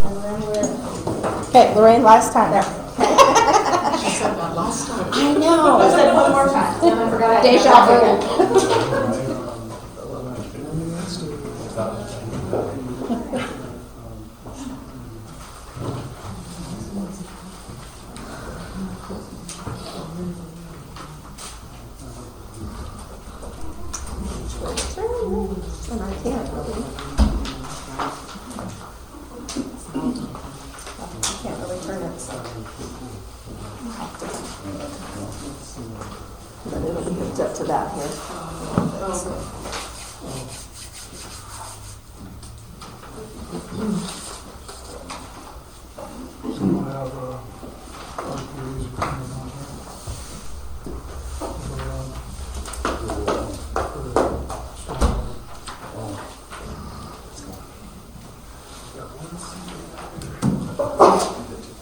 Okay, Lorraine, last time. She said that last time. I know. I said one more time, then I forgot. Deja vu. And I can't really. I can't really turn it, so. But it'll be hooked up to that here.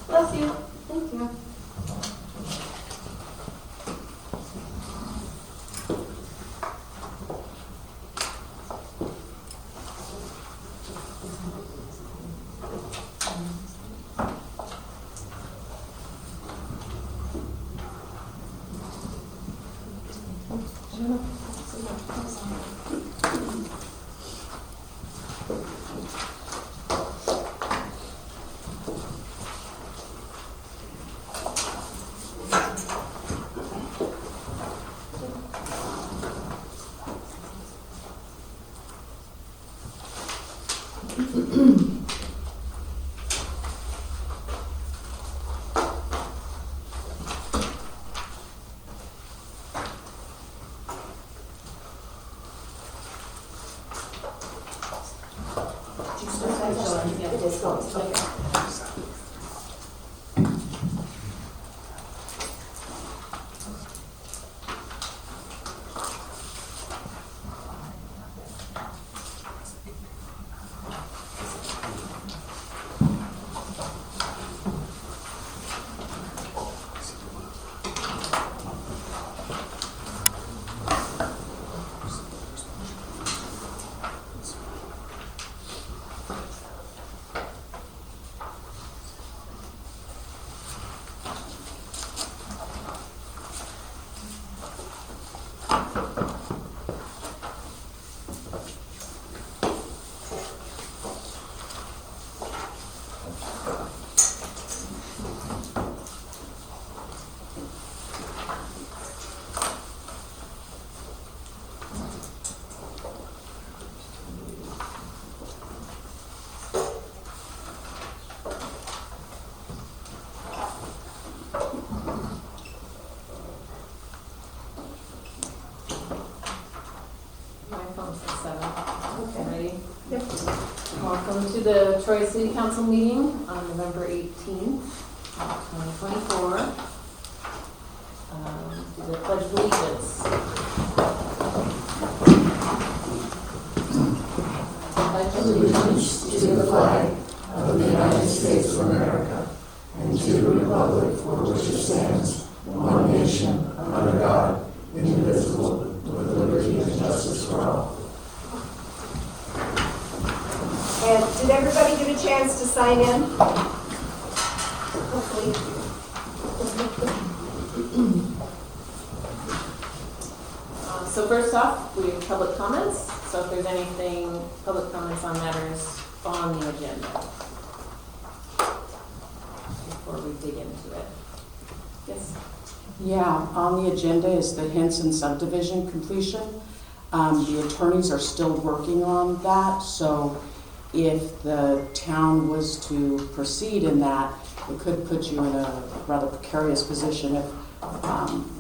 Bless you. Thank you. Welcome to the Troy City Council meeting on November 18th, 2024. Do the Pledge of Allegiance. Pledge allegiance To the flag of the United States of America and to the republic for which it stands, one nation, under God, indivisible, with liberty and justice for all. And did everybody get a chance to sign in? Hopefully. So first off, we have public comments. So if there's anything, public comments on matters on the agenda before we dig into it. Yes? Yeah, on the agenda is the Henson subdivision completion. The attorneys are still working on that, so if the town was to proceed in that, it could put you in a rather precarious position if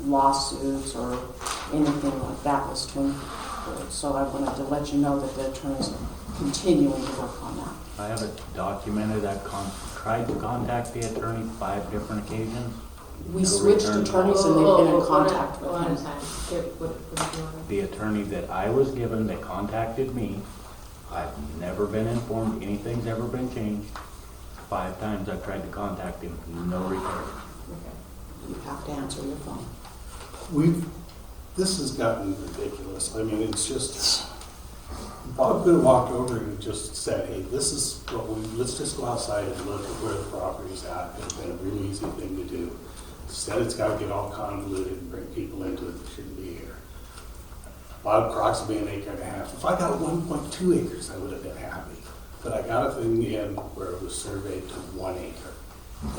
lawsuits or anything like that was to include. So I wanted to let you know that the attorneys are continuing to work on that. I have it documented. I've tried to contact the attorney 5 different occasions. We switched attorneys and they've been in contact with him. The attorney that I was given that contacted me, I've never been informed anything's ever been changed. 5 times I've tried to contact him, no return. You have to answer your phone. This has gotten ridiculous. I mean, it's just, Bob could have walked over and just said, hey, this is what let's just go outside and look at where the property's at. It's been a really easy thing to do. Instead, it's gotta get all convoluted and bring people into it that shouldn't be here. Bob Croc's will be an acre and a half. If I got 1.2 acres, I would have been happy. But I got a thing in where it was surveyed to 1 acre.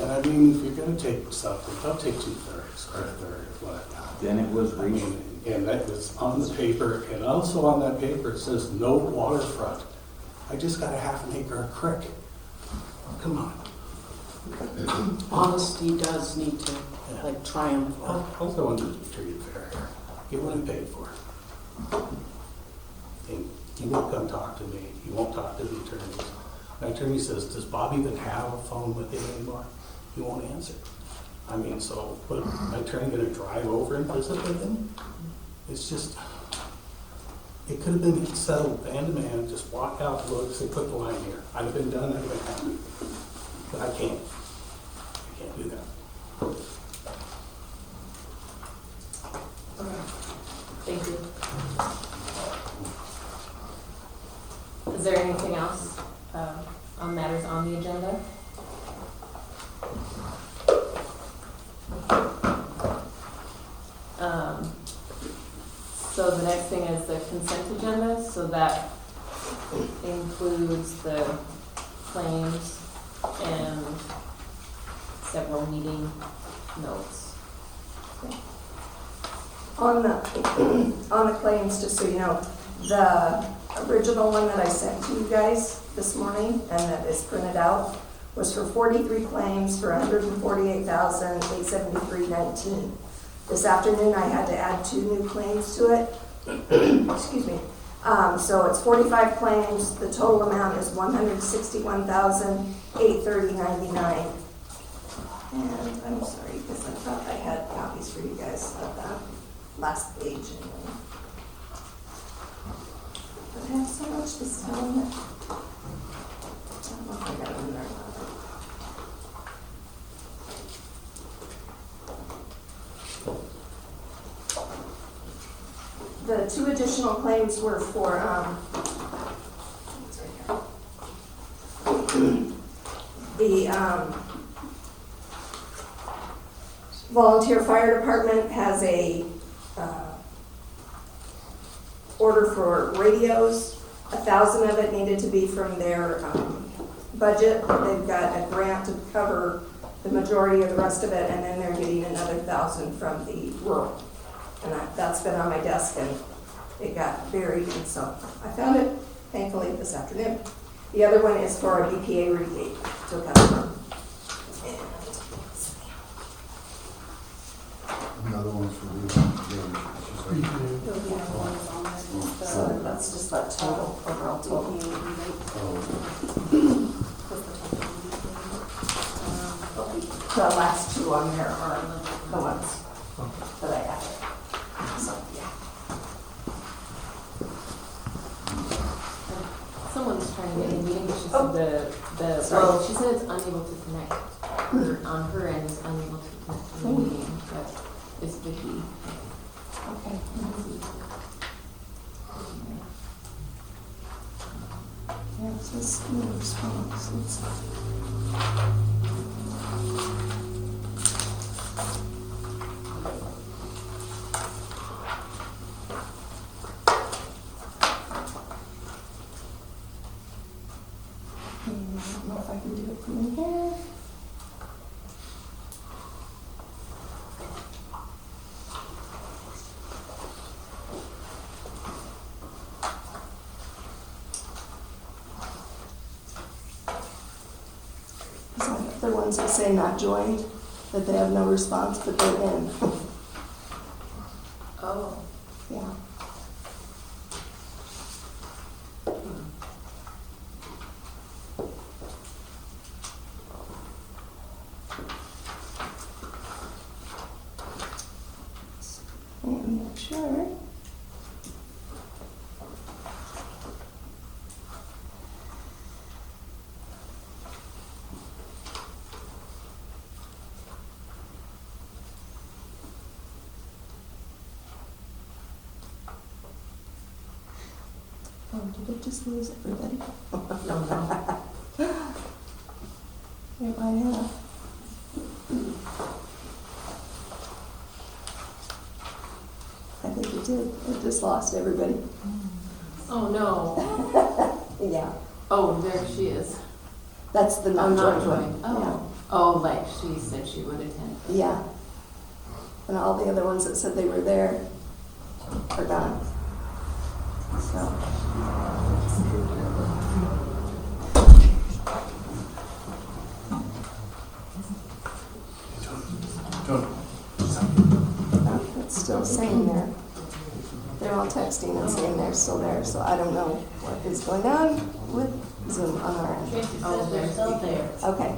And I mean, if you're gonna take something, don't take 2/3 or a third of what I got. Then it was I reached. mean, and that was on the paper, and also on that paper, it says no waterfront. I just got a half an acre of creek. Come on. Honesty does need to, like, triumph. I'll go into the tree fair here. Get what I paid for. And he won't come talk to me. He won't talk to the attorneys. My attorney says, does Bob even have a phone with him anymore? He won't answer. I mean, so, what, my attorney gonna drive over and visit with him? It's just, it could have been settled man to man, just walk out, look, say, put the line here. I'd have been done, I'd have been happy. But I can't. I can't do that. Okay. Thank you. Is there anything else on matters on the agenda? So the next thing is the consent agenda, so that includes the claims and several meeting notes. On the claims, just so you know, the original one that I sent to you guys this morning and that is printed out was for 43 claims for $148,873.19. This afternoon I had to add 2 new claims to it. Excuse me. So it's 45 claims. The total amount is $161,830.99. And I'm sorry because I thought I had copies for you guys of that last page anyway. But I have so much this time. I don't know if I got it in there or not. The 2 additional claims were for, it's right here. The volunteer fire department has a order for radios. 1,000 of it needed to be from their budget. They've got a grant to cover the majority of the rest of it, and then they're getting another 1,000 from the rural. And that's been on my desk, and it got buried, and so I found it, thankfully, this afternoon. The other one is for a BPA rebate to cover. Another one's for you. So that's just that total, overall total. The last 2 on there are the ones that I added. So, yeah. Someone's trying to get in the meeting, but she Oh. said well, she said it's unable to connect. On her end, is unable to connect to the meeting, but it's Vicky. Okay. Yeah, it says no response. I don't know if I can do it from in here. They're ones that say not joined, that they have no response, but they're in. Oh. Yeah. And make sure. Oh, did it just lose everybody? No. It might have. I think it did. It just lost everybody. Oh, no. Yeah, Oh, there she is. that's the I'm not non-joint joined. one. Oh. Oh, like she said she would attend. Yeah. And all the other ones that said they were there are gone. So, it's still saying there. They're all texting and saying they're still there, so I don't know what is going on with Zoom on our end. Oh, they're still there. Okay.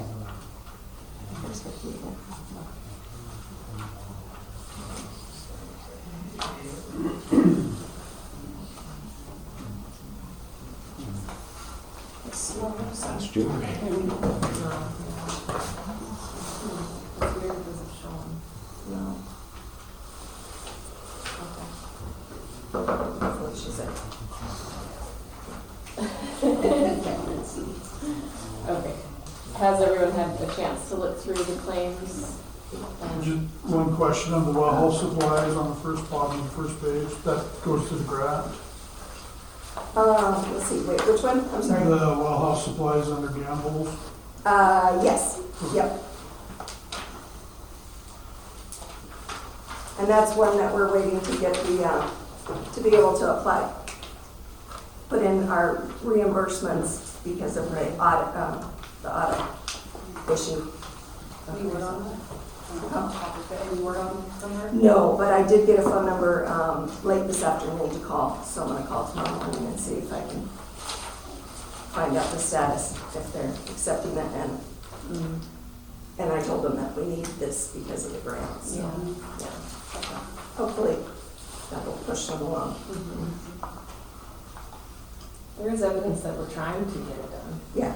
Here's what we have. That's Julie. No. That's weird because it's showing. No. Okay. That's what she said. Okay. Has everyone had a chance to look through the claims? And Just one question on the well hole supplies on the first bottom of the first page, that goes to the grant. Let's see, wait, which one? I'm sorry. The well house supplies under gambles. Yes, yep. And that's one that we're waiting to get the, to be able to apply. Put in our reimbursements because of the audit issue. any word on that? Any word on there? No, but I did get a phone number, late this afternoon to call, so I'm gonna call tomorrow morning and see if I can find out the status, if they're accepting it, and I told them that we need this because of the grant, so, yeah. Hopefully, that will push them along. There is evidence that we're trying to get it done. Yeah.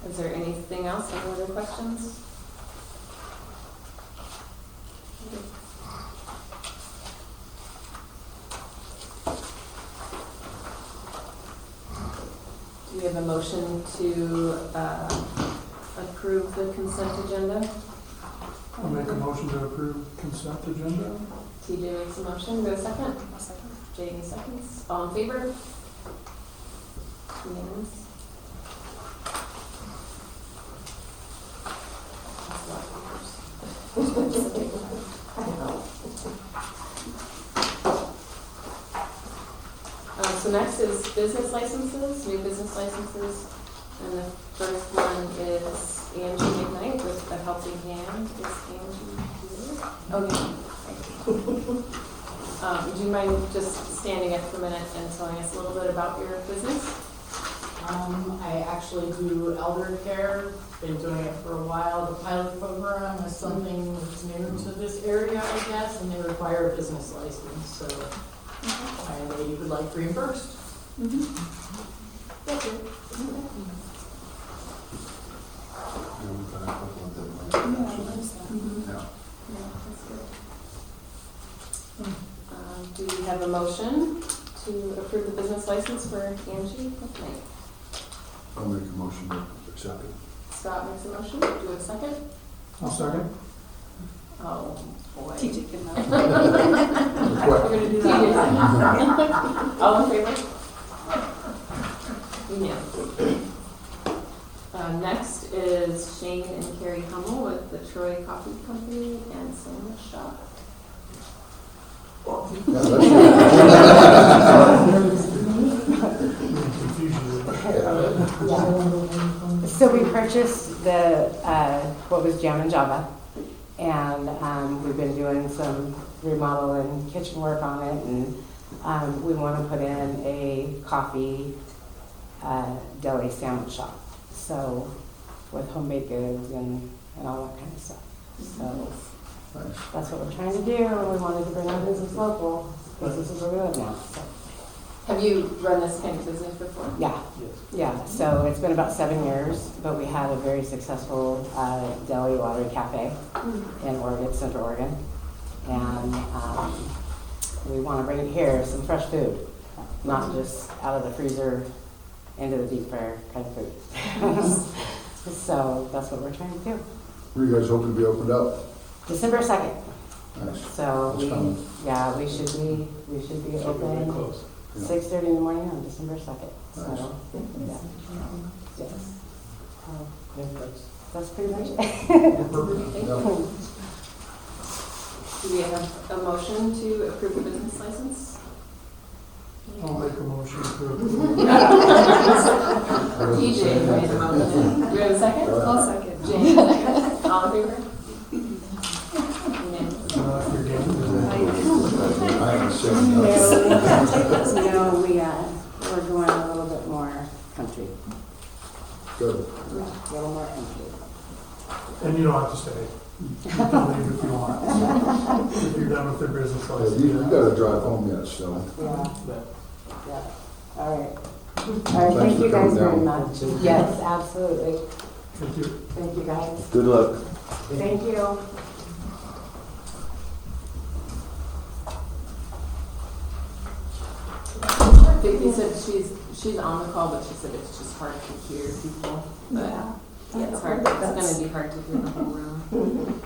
Is there anything else? Any other questions? Do we have a motion to approve the consent agenda? I'll make a motion to approve consent agenda. TJ makes a motion. Do we have a second? Jamie seconds. All in favor? Unanimous? That's a lot of papers. I know. So next is business licenses, new business licenses. And the first one is Angie McKnight with A Helping Hand. Is Angie here? Oh, yeah. Do you mind just standing up for a minute and telling us a little bit about your business? I actually do elder care, been doing it for a while. The pilot program is something that's new to this area, I guess, and they require a business license, so I lady would like reimbursed. Thank you. Do we have a motion to approve the business license for Angie McKnight? I'll make a motion to accept it. Scott makes a motion. Do we have a second? I'll second. Oh, boy. TJ can We're gonna do that. All in favor? Unanimous. Next is Shane and Carrie Hummel with the Troy Coffee Company and Sandwich Shop. So we purchased the, what was Jam and Java, and we've been doing some remodel and kitchen work on it, and we want to put in a coffee deli sandwich shop. So with homemade goods and all that kind of stuff. So that's what we're trying to do, and we wanted to bring our business local, because this is where we live now. So. Have you run this kind of business before? Yeah, so it's been about 7 years, but we had a very successful deli lottery cafe in Oregon, Central Oregon. And we want to bring it here, some fresh food, not just out of the freezer into the deep fryer kind of food. So that's what we're trying to do. Were you guys hoping to be opened up? December 2nd. Nice. So That's coming. we should be open Close. 6:30 in the morning on December 2nd. Nice. So, yeah. Yes. That's pretty much it. Yeah. Do we have a motion to approve the business license? I'll make a motion to approve. TJ made a motion. Do we have a second? I'll second. Jane, second. All in favor? Unanimous. If you're game, I am saying no. No, we're going a little bit more country, Good. a little more country. and you don't have to stay. You can leave if you want. If you're done with their business Yeah, license. you gotta drive home yet, still. Yeah, yeah. All right. All right, Thanks thank for you guys coming very down. much. Yes, absolutely. Thank you. Thank you guys. Good luck. Thank you. Vicky said she's on the call, but she said it's just hard to hear people. But yeah, it's hard. It's gonna be hard to hear the whole room.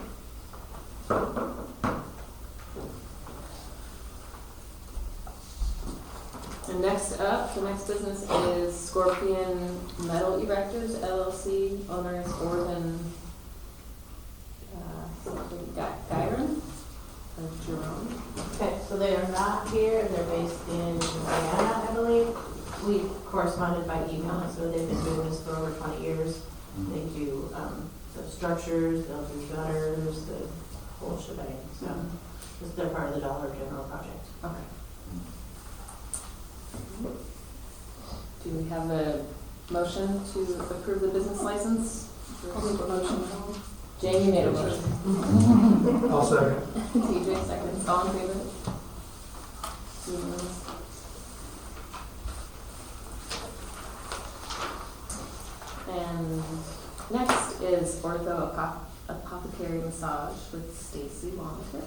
And next up, the next business is Scorpion Metal Erectors LLC, owners Orvin Gyron or Jerome. Okay, so they are not here, they're based in Guyana, I believe. We corresponded by email, so they've been doing this for over 20 years. They do the structures, they'll do gutters, the whole shebang, so they're part of the Dollar General project. Okay. Do we have a motion to approve the business license? I'll make a motion. Jamie made a motion. I'll second. TJ seconds. All in favor? Unanimous. And next is Ortho Apothecary Massage with Stacy Longford.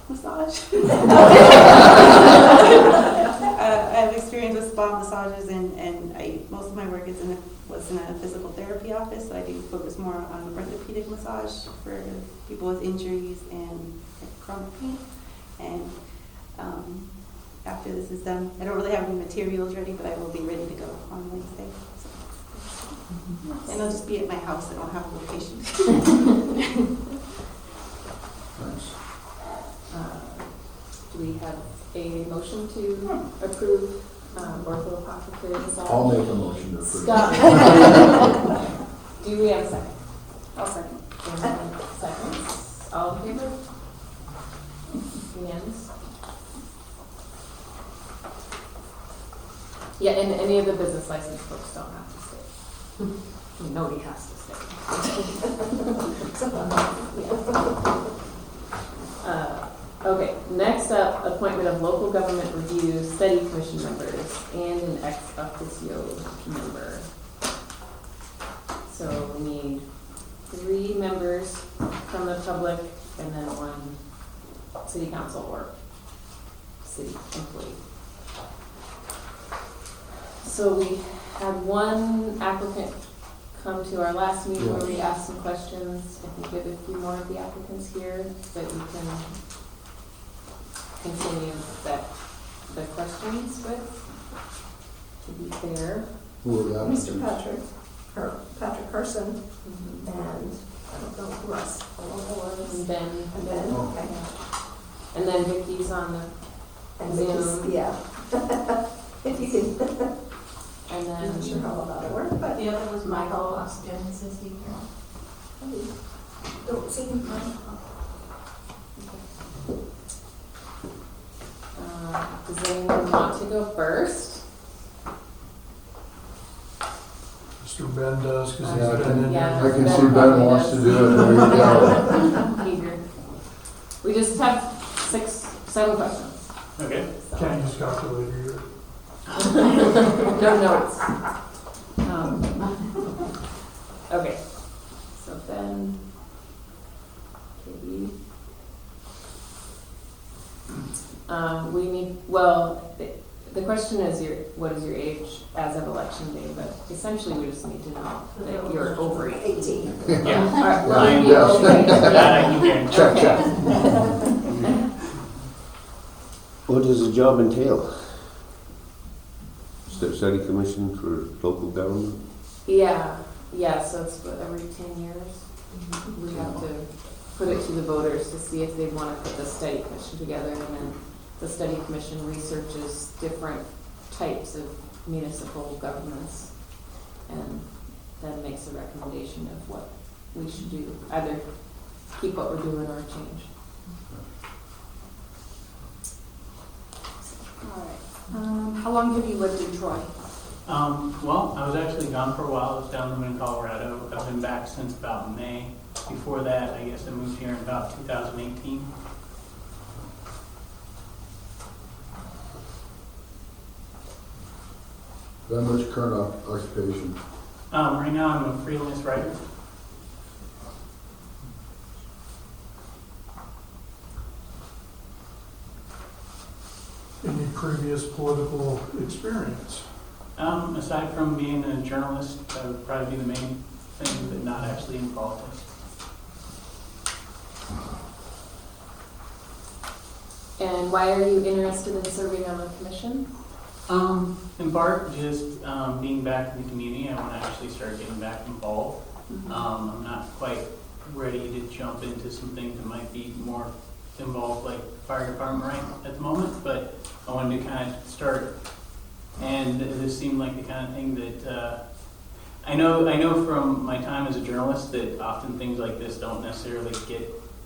Massage. I have experience with spa massages, and most of my work was in a physical therapy office, so I do focus more on orthopedic massage for people with injuries and chronic pain. And after this is done, I don't really have any materials ready, but I will be ready to go on Wednesday. So. And I'll just be at my house. I don't have a location. Thanks. Do we have a motion to approve Ortho Apothecary Massage? I'll make a motion to approve. Scott. Do we have a second? I'll second. Seconds. All in favor? Unanimous? Yeah, and any of the business license folks don't have to stay. Nobody has to stay. Okay, next up, appointment of local government review study commission members and an ex officio member. So we need 3 members from the public and then 1 city council or city employee. So we had 1 applicant come to our last meeting where we asked some questions. I think we have a few more of the applicants here that we can continue the questions with, to be fair. Who are the Mr. applicants? Patrick Carson, and I don't know who else. I don't know who else. And Ben. And Ben, Oh. okay. And then Vicky's on the And Zoom. yeah. If you can, And I'm then not sure how that'll work, but The other was Michael Austin, since he don't see him. does anyone want to go first? Mr. Ben does, because Yeah, he's been in yeah. I there. can see Ben wants to do it. There you go. Eager. We just have 7 questions. Okay. So. Can't use calculator here. No notes. Okay, so Ben We need, well, the question is what is your age as of election day, but essentially we just need to know that you're over 18. Yeah. All right, will Line you be down. okay? That I can guarantee. Check, check. What does the job entail? Study commission for local government? Yeah, so it's every 10 years. We have to put it to the voters to see if they want to put the study commission together, and then the study commission researches different types of municipal governments and then makes a recommendation of what we should do, either keep what we're doing or change. All right. How long have you lived in Troy? Well, I was actually gone for a while. I was down living in Colorado. I've been back since about May. Before that, I guess I moved here in about 2018. That much current occupation? Right now, I'm a freelance writer. Any previous political experience? Aside from being a journalist, that would probably be the main thing, but not actually in politics. And why are you interested in serving on the commission? In part, just being back in the community, I want to actually start getting back involved. I'm not quite ready to jump into some things that might be more involved, like fire department right at the moment, but I wanted to kind of start, and this seemed like the kind of thing that I know from my time as a journalist that often things like this don't necessarily get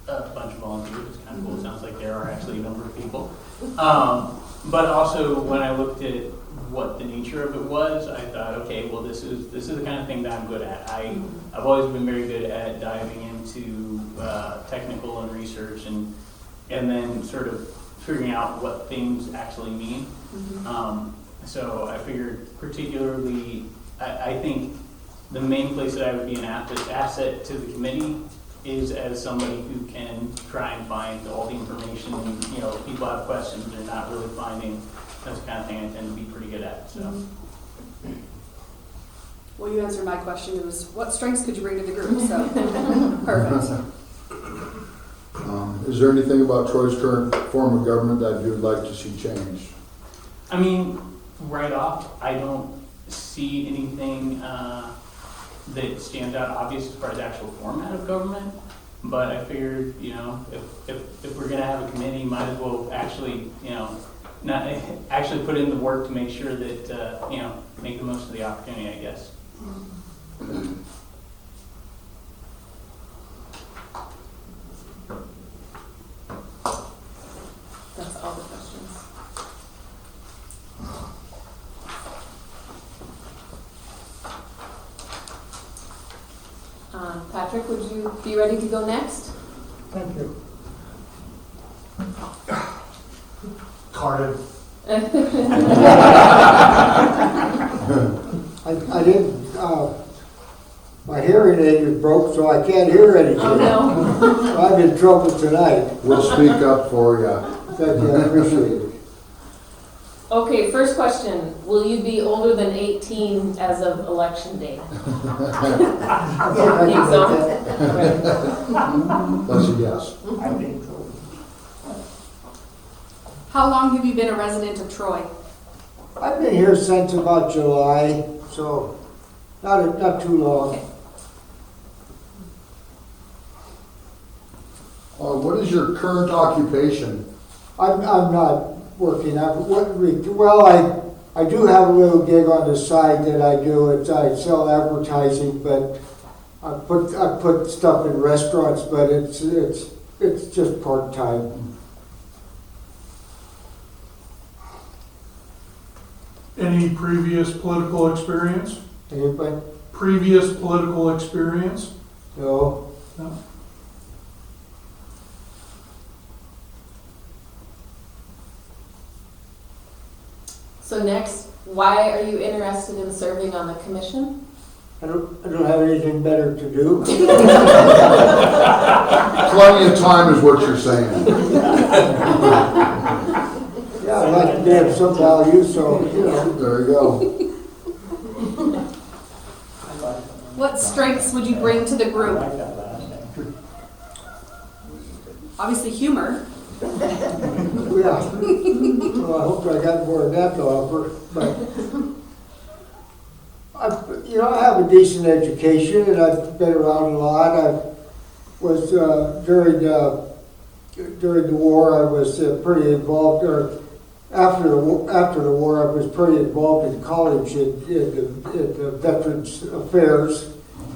a bunch of volunteers. It's kind of cool. It sounds like there are actually a number of people. But also when I looked at what the nature of it was, I thought, okay, well this is the kind of thing that I'm good at. I've always been very good at diving into technical and research and then sort of figuring out what things actually mean. So I figured particularly, I think the main place that I would be an asset to the committee is as somebody who can try and find all the information. You know, if people have questions they're not really finding, that's the kind of thing I tend to be pretty good at. So. Well, you answered my question. It was, what strengths could you bring to the group? So, perfect. Is there anything about Troy's current form of government that you'd like to see changed? I mean, right off, I don't see anything that stands out obvious as far as actual format of government. But I figured, you know, if we're gonna have a committee, might as well actually, you know, not actually put in the work to make sure that you know, make the most of the opportunity, I guess. That's all the questions. Patrick, would you be ready to go next? Thank you. Carded. I didn't, my hearing aid is broke, so I can't hear anything. Oh, no. So I'm in trouble tonight. We'll speak up for you. Thank you, I appreciate it. Okay, first question. Will you be older than 18 as of election day? I Think so? That's a yes. I think so. How long have you been a resident of Troy? I've been here since about July, so not too long. What is your current occupation? I'm not working. Well, I do have a little gig on the side that I do. I sell advertising, but I put stuff in restaurants, but it's just part-time. Any previous political experience? Anybody? Previous political experience? No. No. So next, why are you interested in serving on the commission? I don't have anything better to do. Plenty of time is what you're saying. they have some value, so, you know. There you go. What strengths would you bring to the group? Obviously humor. Yeah. Well, I hope I got more than that to offer, but I have a decent education and I've been around a lot. I was, during the war, I was pretty involved, or after the war, I was pretty involved in college in the Veterans Affairs.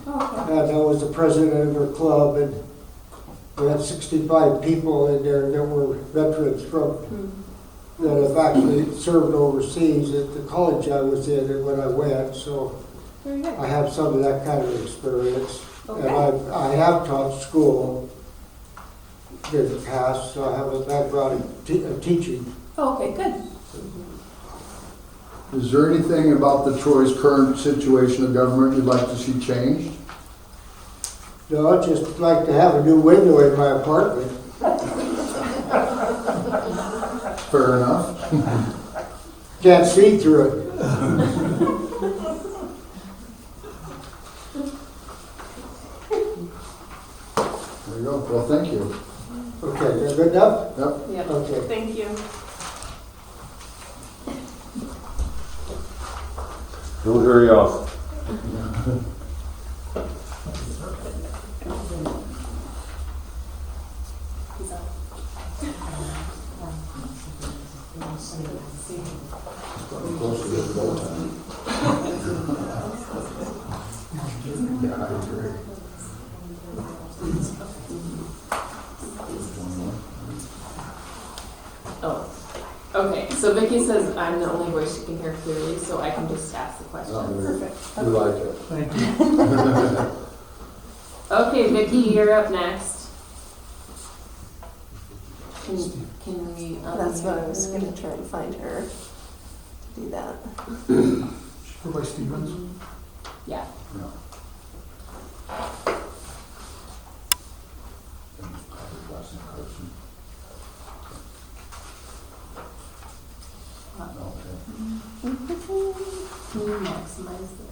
And I was the president of our club, and we had 65 people in there that were veterans that have actually served overseas at the college I was in and when I went. So I have some of that kind of experience. Okay. And I have taught school in the past, so I have a background in teaching. Oh, okay, good. Is there anything about the Troy's current situation of government you'd like to see changed? No, I'd just like to have a new window in my apartment. Fair enough. Can't see through it. There you go. Well, thank you. Okay, you're good enough? Yep. Yeah. Okay. Thank you. Don't hurry off. Close to the go time. Yeah, I agree. Oh, okay, so Vicki says I'm the only voice she can hear clearly, so I can just ask the question. Perfect. We like it. Thank you. Okay, Vicki, you're up next. Can we? That's what I was gonna try and find her to do that. Go by Stevens. Yeah. Yeah. Can you maximize the?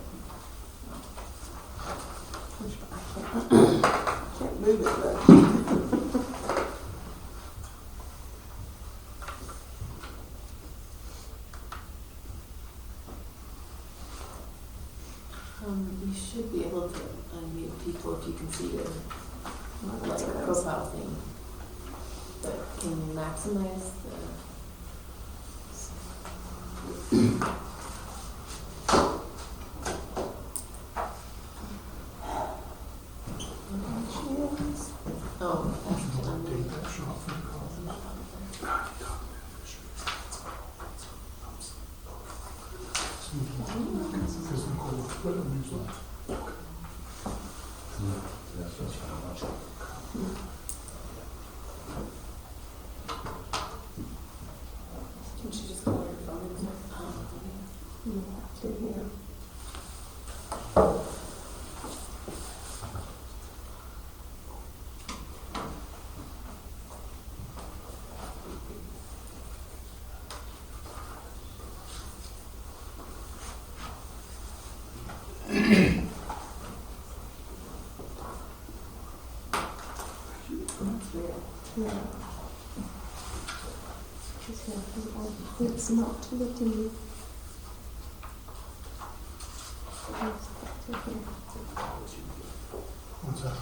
Can't move it, but. You should be able to unmute people if you can see their That's like what I was- profile thing. But can you maximize the? Oh, that's Take that shot from the Because Nicole will put it on newsletter. Can she just call her phone? It's not to the TV. What's that?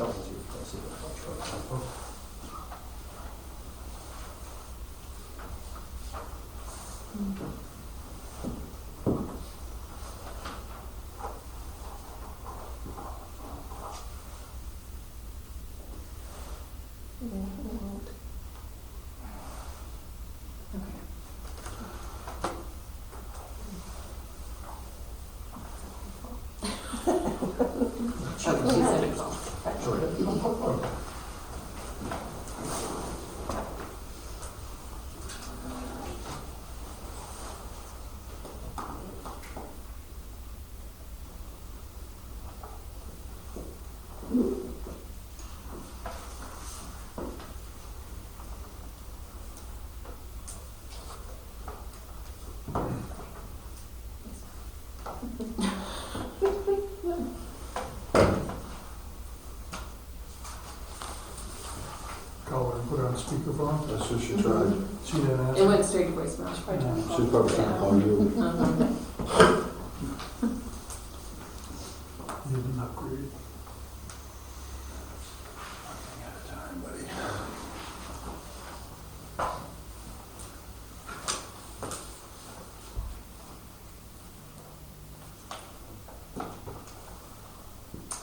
speakerphone. That's what she tried. She didn't It answer. went straight to voicemail. Yeah. She's probably trying to call you. Need an upgrade. Running out of time, buddy.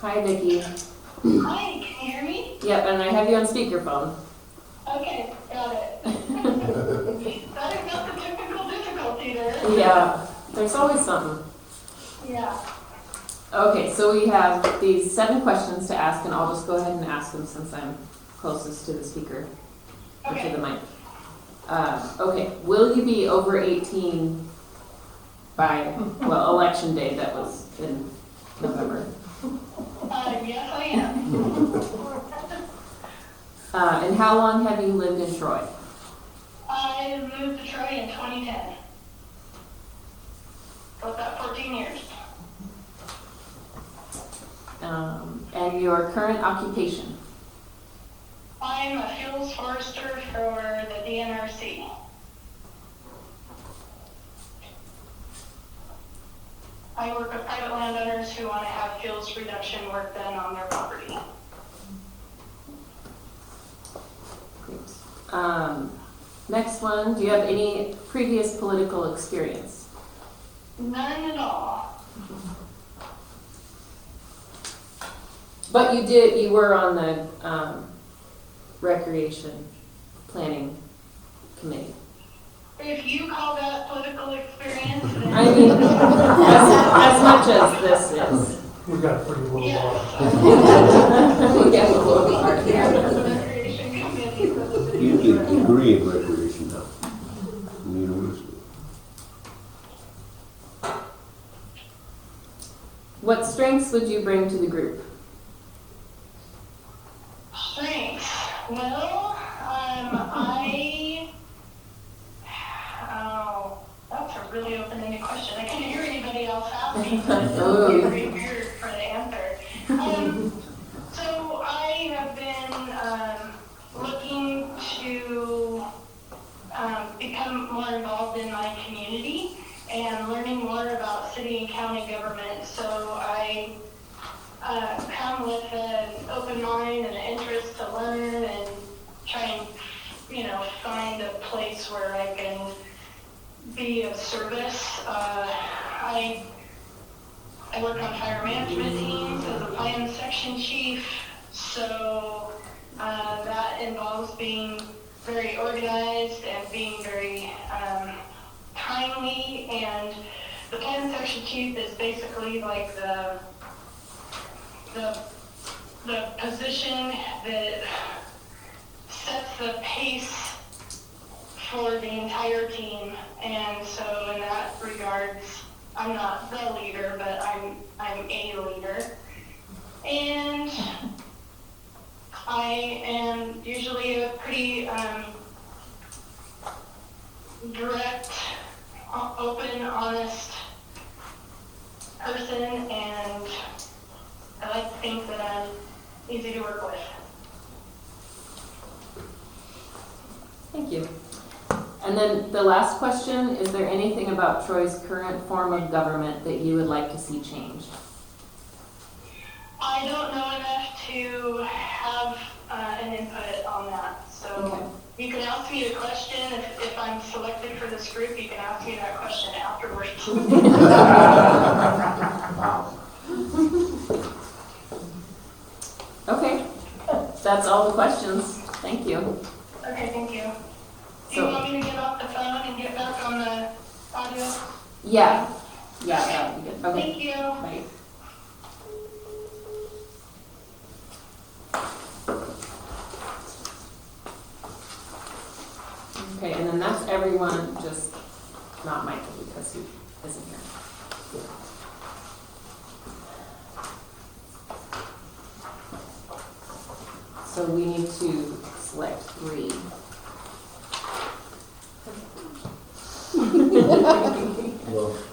Hi, Vicki. Hi, can you hear me? Yep, and I have you on speakerphone. Okay, got it. That is not the typical difficulty there. Yeah, there's always something. Yeah. Okay, so we have these 7 questions to ask, and I'll just go ahead and ask them since I'm closest to the speaker, or to the mic. Okay, will you be over 18 by, well, election day, that was in November? Yes, I am. And how long have you lived in Troy? I moved to Troy in 2010. So about 14 years. And your current occupation? I'm a fuels forester for the DNRC. I work with private landowners who want to have fuels reduction work done on their property. Next one, do you have any previous political experience? None at all. But you were on the recreation planning committee. If you call that political experience, then... I mean, as much as this is. We've got a pretty low bar. We get a little hard here. Recreation committee for the city. You get a degree in recreation now. From the university. What strengths would you bring to the group? Strengths. Well, that's a really open-ended question. I couldn't hear anybody else asking, so it's very weird for the answer. So I have been looking to become more involved in my community and learning more about city and county government. So I come with an open mind and an interest to learn and try and, find a place where I can be of service. I work on fire management teams as a plan section chief, so that involves being very organized and being very timely, and the plan section chief is basically like the position that sets the pace for the entire team. And so in that regards, I'm not the leader, but I'm a leader. And I am usually a pretty direct, open, honest person, and I like to think that I'm easy to work with. Thank you. And then the last question, is there anything about Troy's current form of government that you would like to see changed? I don't know enough to have an input on that. So Okay. You can ask me the question. If I'm selected for this group, you can ask me that question afterwards. Okay, that's all the questions. Thank you. Okay, thank you. Do you So- want me to get off the phone and get back on the audio? Yeah, that would be good. Okay. Thank you. Bye. Okay, and then that's everyone, just not Michael because he isn't here. So we need to select 3.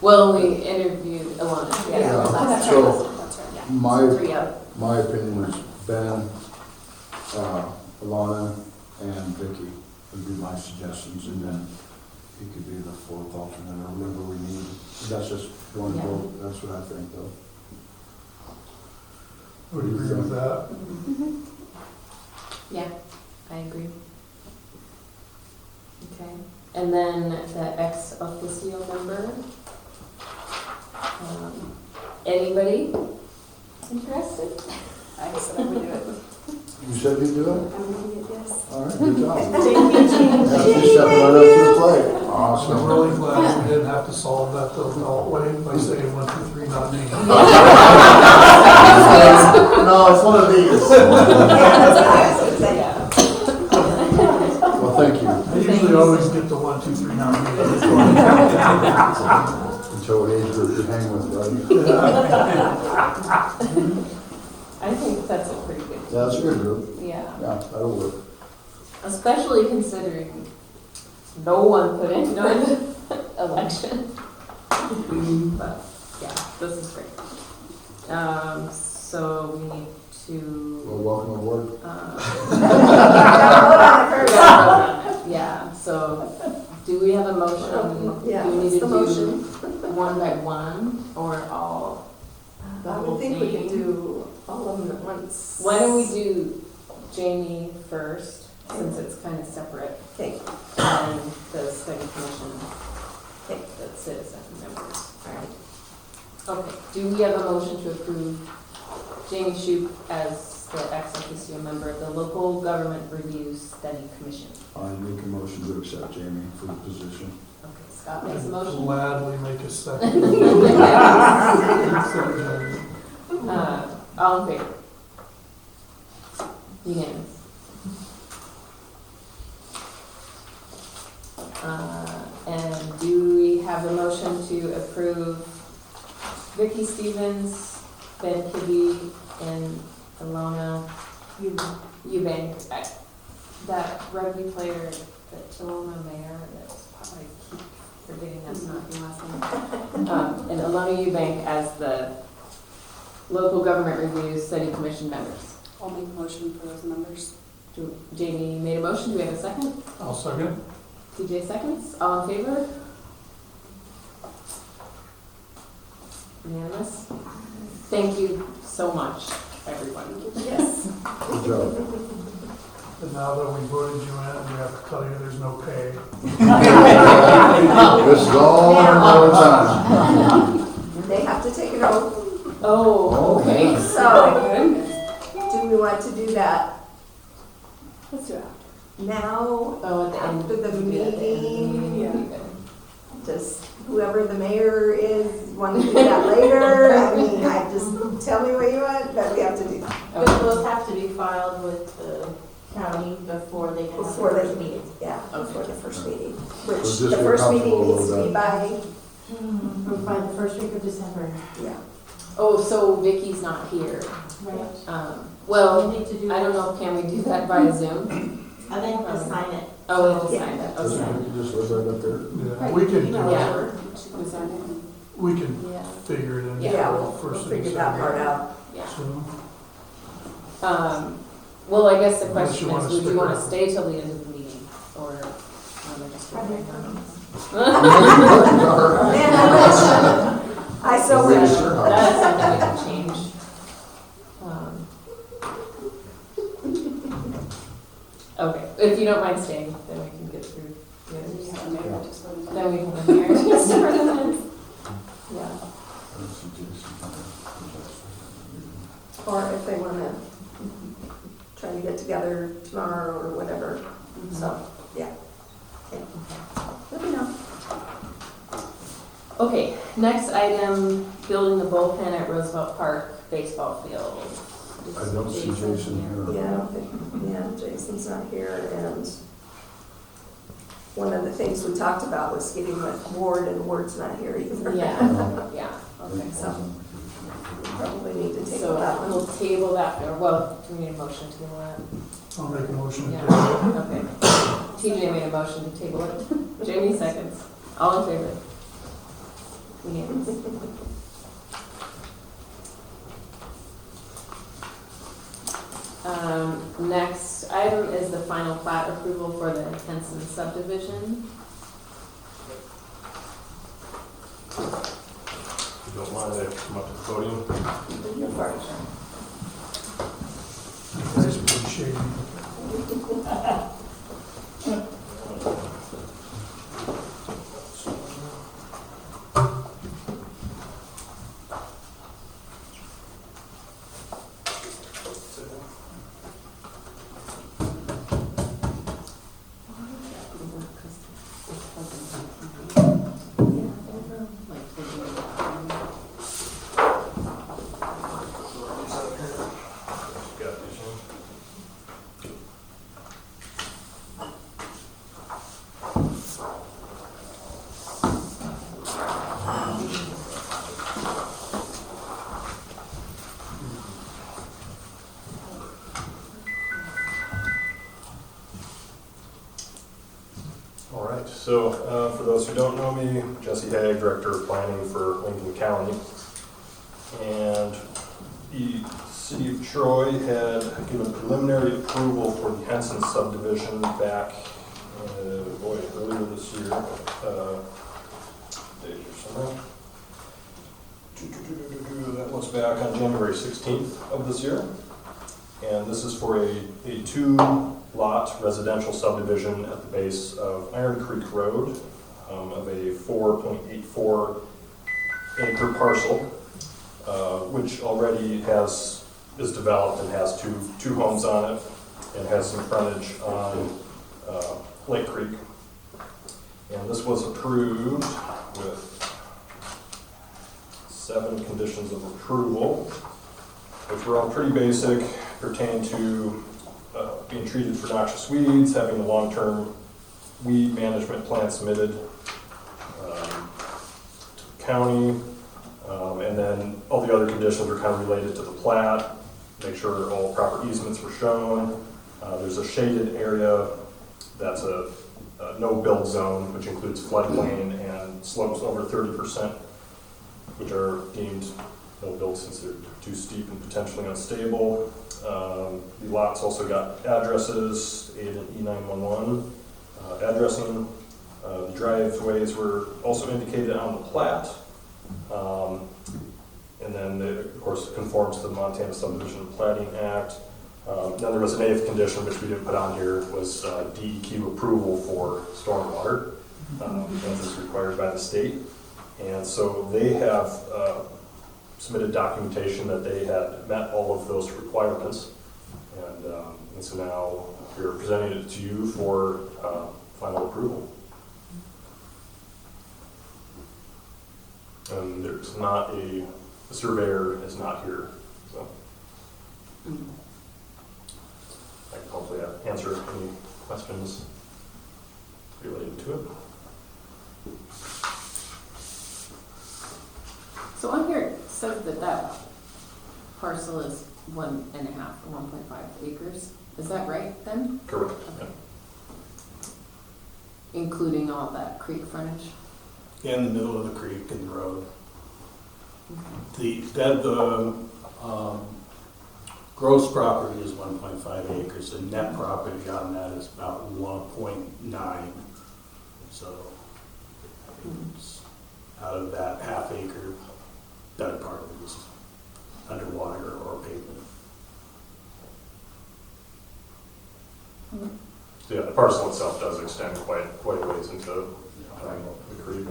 Well, we interviewed Alana. Yeah, so Yeah. 3 out. my opinion is Ben, Alana, and Vicky would be my suggestions, and then he could be the fourth alternate or whatever we need. That's just going to vote, that's what I think though. Would you agree with that? Yeah, I agree. Okay, and then the ex officio member. Anybody interested? I said I would do it. You said you'd do it? I'm gonna get this. All right, good job. Jamie, Yeah, she's stepping right up to the plate. I'm Awesome. really glad we didn't have to solve that the adult way by saying 1, 2, 3, not me. No, it's one of these. Yeah. Well, thank you. I usually always get the 1, 2, 3, not me. Until what age group you hang with, buddy. I think that's a pretty good. Yeah, that's a good group. Yeah, Yeah, that'll work. especially considering no one put in an election. But, yeah, this is great. So we need to, Well, welcome aboard. yeah, so do we have a motion? Yeah, Do we need what's to the motion? do one by one or all? The I whole would think we thing? can do all of them at once. Why don't we do Jamie first, since it's kind of separate, Okay, and the study commission, okay, the citizen members. all right. Okay, do we have a motion to approve Jamie Shoup as the ex officio member of the Local Government Review Study Commission? I make a motion to accept Jamie for the position. Okay, Scott makes a motion. Gladly make a second. All in favor? Unanimous. And do we have a motion to approve Vicky Stevens, Ben Kibbe, and Alona Eubank, that rugby player, that Alona Mayer, that's probably, I keep forgetting that's not your last name. And Alona Eubank as the Local Government Review Study Commission members. I'll make a motion for those members. Jamie made a motion, do we have a second? I'll second. TJ seconds, all in favor? Unanimous? Thank you so much, everyone. Yes. Good job. And now that we voted you in, we have to tell you there's no pay. This is all on our time. They have to take an oath. Oh, okay. So, do we want to do that Let's do it after. now, Oh, at the end. after the we do it at the end. meeting? Yeah. Just whoever the mayor is, want to do that later? I mean, just tell me what you want, but we have to do that But those have to be filed with the county before they can have the before first the meeting. yeah, before the first meeting. So Which just the get first meeting comfortable needs to with be that. by, By the first week of December. yeah. Oh, so Vicky's not here. Right. Well, We need to do. I don't know, can we do that via Zoom? I think to sign it. Oh, we have to Yeah. sign that, Just, okay. we can just live right up there. Yeah, we can, Yeah. we can Yeah. figure it in. Yeah, we'll first and figure that part second. out. Yeah. So, Well, I guess the Unless question you wanna is, would stick you want to around. stay till the end of the meeting, or just? Man, I so Wait, wish. sure. That is something we can change. Okay, if you don't mind staying, then we can get through the other stuff. Then we can adjourn just for the minutes. Yeah. Or if they want to try to get together tomorrow or whatever. So, yeah. Okay. Let me know. Okay, next item, building the bullpen at Roosevelt Park baseball field. I don't see Jason here. Yeah, I don't think, yeah, Jason's not here, and one of the things we talked about was getting with Ward, and Ward's not here either. Yeah, yeah, okay, So, probably need to table so that one. we'll table that, or, well, do we need a motion to table that? I'll make a motion. Yeah, okay. TJ made a motion to table it. Jamie seconds. All in favor? Unanimous. Next, next item is the final plat approval for the Henson subdivision. If you don't mind, I come up to the podium. Guys, pretty shady. All right, so for those who don't know me, Jesse Haig, Director of Planning for Lincoln County. And the City of Troy had given preliminary approval for the Henson subdivision back, earlier this year. Date here somewhere. That was back on January 16th of this year. And this is for a two-lot residential subdivision at the base of Iron Creek Road of a 4.84 acre parcel, which already is developed and has two homes on it and has some frontage on Lake Creek. And this was approved with 7 conditions of approval, which were all pretty basic, pertain to being treated for noxious weeds, having a long-term weed management plan submitted to the county, and then all the other conditions are kind of related to the plat, make sure all proper easements were shown. There's a shaded area that's a no-build zone, which includes floodplain and slopes over 30%, which are deemed no build since they're too steep and potentially unstable. The lots also got addresses, A and E911 addressing. The driveways were also indicated on the plat. And then, of course, it conforms to the Montana Subdivision Platting Act. Then there was an 8th condition, which we didn't put on here, was DEQ approval for stormwater, as is required by the state. And so they have submitted documentation that they had met all of those requirements. And so now we're presenting it to you for final approval. And there's not the surveyor is not here, so I can hopefully answer any questions related to it. So on here, it says that parcel is 1.5 or 1.5 acres. Is that right then? Correct. Okay. Including all that creek frontage? In the middle of the creek and the road. Okay. The gross property is 1.5 acres. The net property on that is about 1.9. So it's out of that half acre, that part of it is underwater or pavement. So yeah, the parcel itself does extend quite a ways into the creek.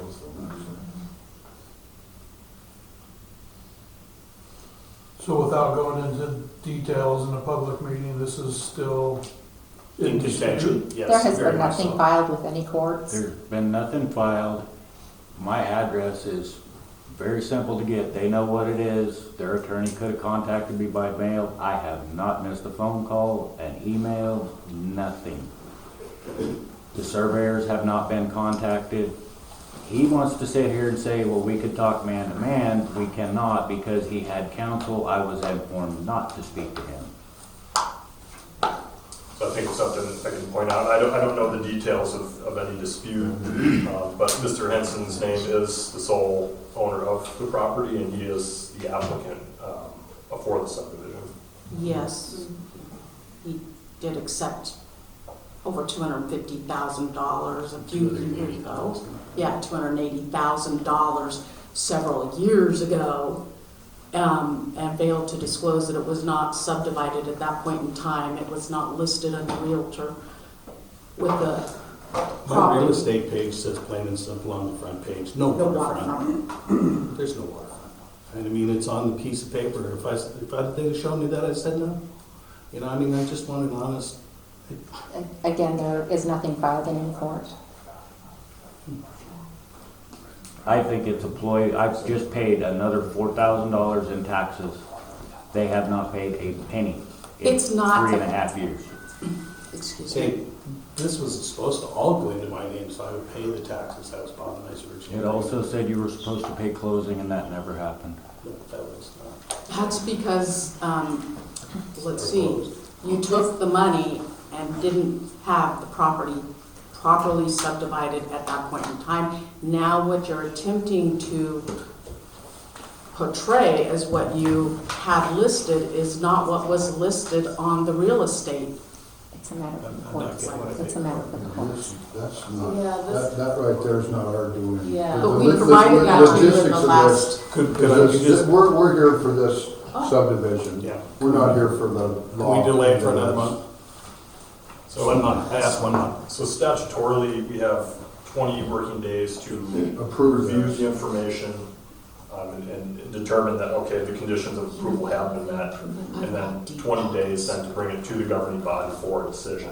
So without going into details in a public meeting, this is still In contention, yes. There has very been much nothing so. filed with any courts? There's been nothing filed. My address is very simple to get. They know what it is. Their attorney could have contacted me by mail. I have not missed a phone call, an email, nothing. The surveyors have not been contacted. He wants to sit here and say, well, we could talk man to man. We cannot because he had counsel. I was informed not to speak to him. So I think it's something I can point out. I don't know the details of any dispute, but Mr. Henson's name is the sole owner of the property, and he is the applicant for the subdivision. Yes. did accept over $250,000 a few years ago. Yeah, $280,000 several years ago, and failed to disclose that it was not subdivided at that point in time. It was not listed on the Realtor with the My property. real estate page says plain and simple on the front page, no No waterfront. waterfront. There's no waterfront. And I mean, it's on the piece of paper. If they'd have shown me that, I said no. You know, I mean, I just want an honest, Again, there is nothing filed in court. I think it's a ploy. I've just paid another $4,000 in taxes. They have not paid a penny in It's not 3.5 years. Excuse me. say, this was supposed to all go into my name, so I would pay the taxes. That was part of my original. It also said you were supposed to pay closing, and that never happened. No, that was not. That's because, let's see, you took the money and didn't have the property properly subdivided at that point in time. Now what you're attempting to portray as what you have listed is not what was listed on the real estate. It's a matter for the I'm not courts. getting what I It's a matter for the courts. That's not, Yeah, this- that right there is not our doing. Yeah. But The we lo- provided that to you in logistics the of this- last, Could I Because just, we're here for this subdivision. yeah. We're not here for the Can law. we delay it for another month? So 1 month, I asked 1 month. So statutorily, we have 20 working days to Approve review this. the information and determine that, okay, the conditions of approval have been met, and then 20 days then to bring it to the governing body for a decision.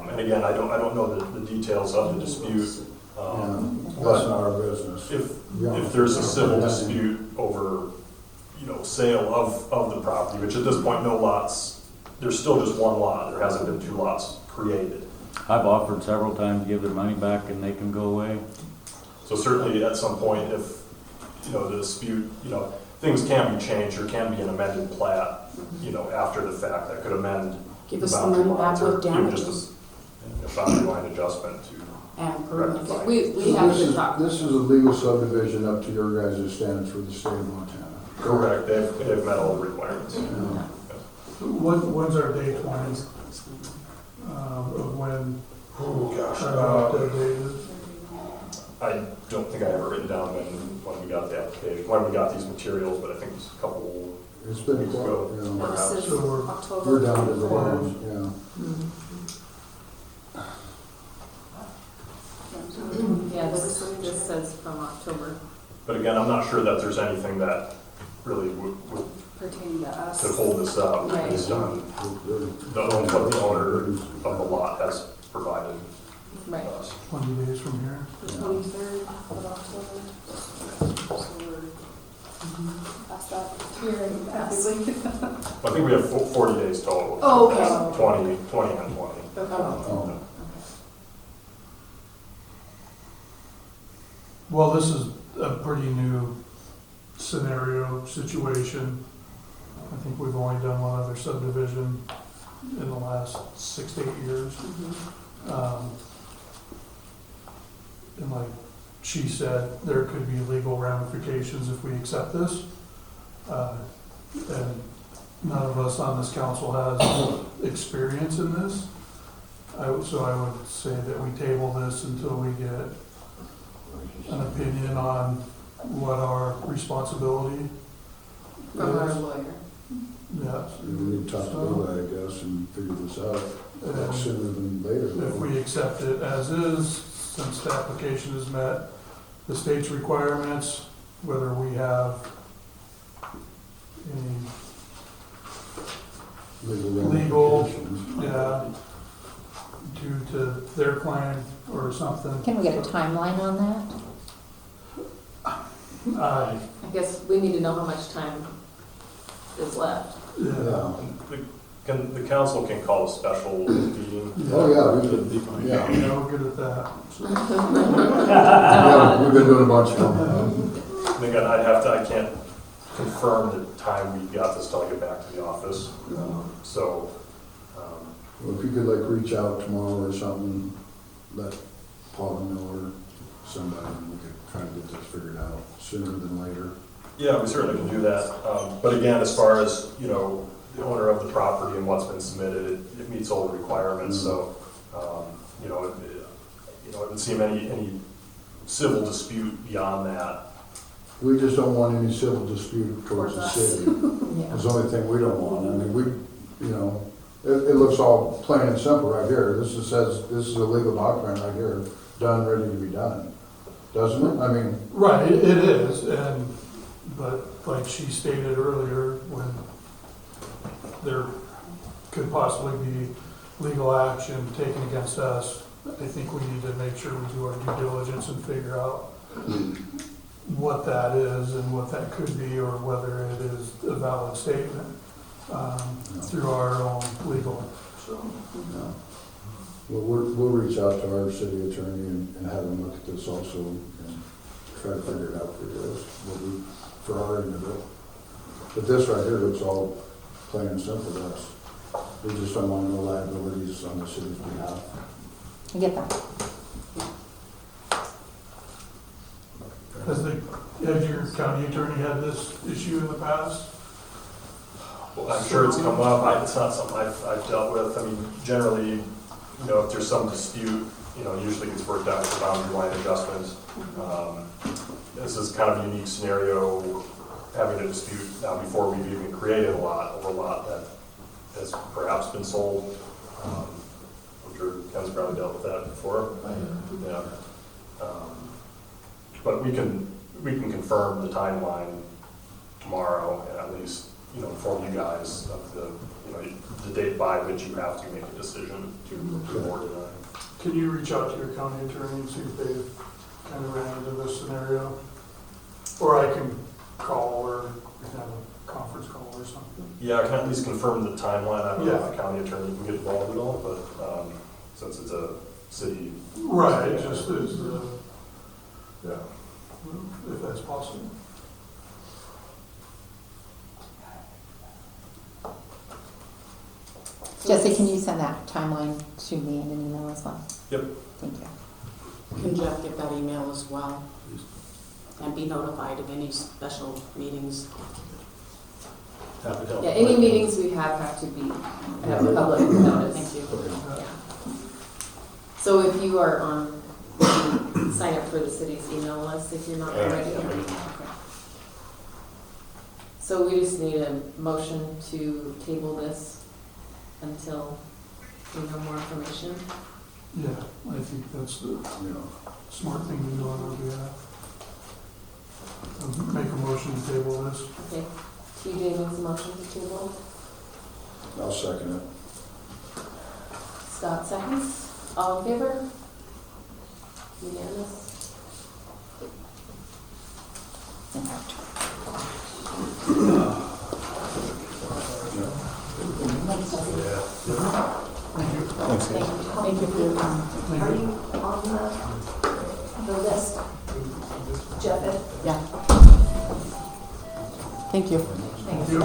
And again, I don't know the details of the dispute, That's but not our business. if there's a civil dispute over, sale of the property, which at this point, no lots, there's still just one lot, there hasn't been 2 lots created. I've offered several times to give their money back, and they can go away. So certainly at some point, if, the dispute, things can be changed, there can be an amended plat, after the fact that could amend. give us the boundary money back lines, or with even just damages a boundary line adjustment to and improvements. rectify. We have been talking. This is a legal subdivision up to your guys' standards for the state of Montana. Correct, they've met all the requirements. When's our date, 20, of when, Oh, gosh. I don't know what that date is? I don't think I have it written down when we got the application, when we got these materials, but I think it's a couple It's been, weeks ago. This is So we're October. down to the bottom, yeah. Yeah, this says from October. But again, I'm not sure that there's anything that really would Pertaining to us. to hold this up. Right. It's done, what the owner of the lot has provided Right. us. 20 days from here. The 23rd of October. So we're past that here and past. I think we have 40 days total. Oh, okay. That's 20 and 20. Oh. Well, this is a pretty new scenario, situation. I think we've only done one other subdivision in the last 6 to 8 years. And like she said, there could be legal ramifications if we accept this. And none of us on this council has experience in this. So I would say that we table this until we get an opinion on what our responsibility From our is. lawyer. Yeah. We need to talk to Levi, I guess, and figure this out And sooner than later. if we accept it as is, since the application has met the state's requirements, whether we have any legal, ramifications. yeah, due to their claim or something. Can we get a timeline on that? I guess we need to know how much time is left. Yeah. The council can call a special meeting. Oh, yeah, we could, yeah. Yeah, we're good at that. So, Yeah, we've been doing a bunch of them. And again, I can't confirm the time we got this till I get back to the office. So, Well, if you could like reach out tomorrow or something, let Paul know or somebody, and we could try to get this figured out sooner than later. yeah, we certainly can do that. But again, as far as, the owner of the property and what's been submitted, it meets all the requirements, so, you know, it doesn't seem any civil dispute beyond that. We just don't want any civil dispute towards the city. It's the only thing we don't want. I mean, it looks all plain and simple right here. This says, this is a legal document right here, done, ready to be done. Doesn't it? I mean. Right, it is, but like she stated earlier, when there could possibly be legal action taken against us, I think we need to make sure we do our due diligence and figure out what that is and what that could be, or whether it is a valid statement through our own legal. So. No. We'll reach out to our city attorney and have him look at this also and try to figure it out for you. We'll do for our end of it. But this right here looks all plain and simple to us. We just don't want no liabilities on the city's behalf. I get that. Has your county attorney had this issue in the past? Well, I'm sure it's come up. It's not something I've dealt with. I mean, generally, you know, if there's some dispute, you know, usually gets worked out with boundary line adjustment. This is kind of a unique scenario, having a dispute now before we've even created a lot over a lot that has perhaps been sold. I'm sure Ken's probably dealt with that before. Yeah. But we can confirm the timeline tomorrow and at least, you know, inform you guys of the date by which you have to make a decision to approve or deny. Can you reach out to your county attorney and see if they've kind of ran into this scenario? Or I can call, or we can have a conference call or something. Yeah, I can at least confirm the timeline. I don't know if Yeah. the county attorney can get involved at all, but since it's a city. Right, it just is, yeah, if that's possible. Jesse, can you send that timeline to me in an email as well? Yep. Thank you. Can Jeff get that email as well? And be notified of any special meetings? Happy to help. Yeah, any meetings we have to be, have a public notice. Thank you. Yeah. So if you are on, sign up for the city's email list if you're not already. Okay. So we just need a motion to table this until we know more information. Yeah, I think that's the smart thing to do on our behalf. Make a motion to table this. Okay. TJ makes a motion to table. I'll second it. Scott seconds. All in favor? Unanimous? Thank you for your time. Are you on the list, Jeff? Yeah. Thank you. Thank you.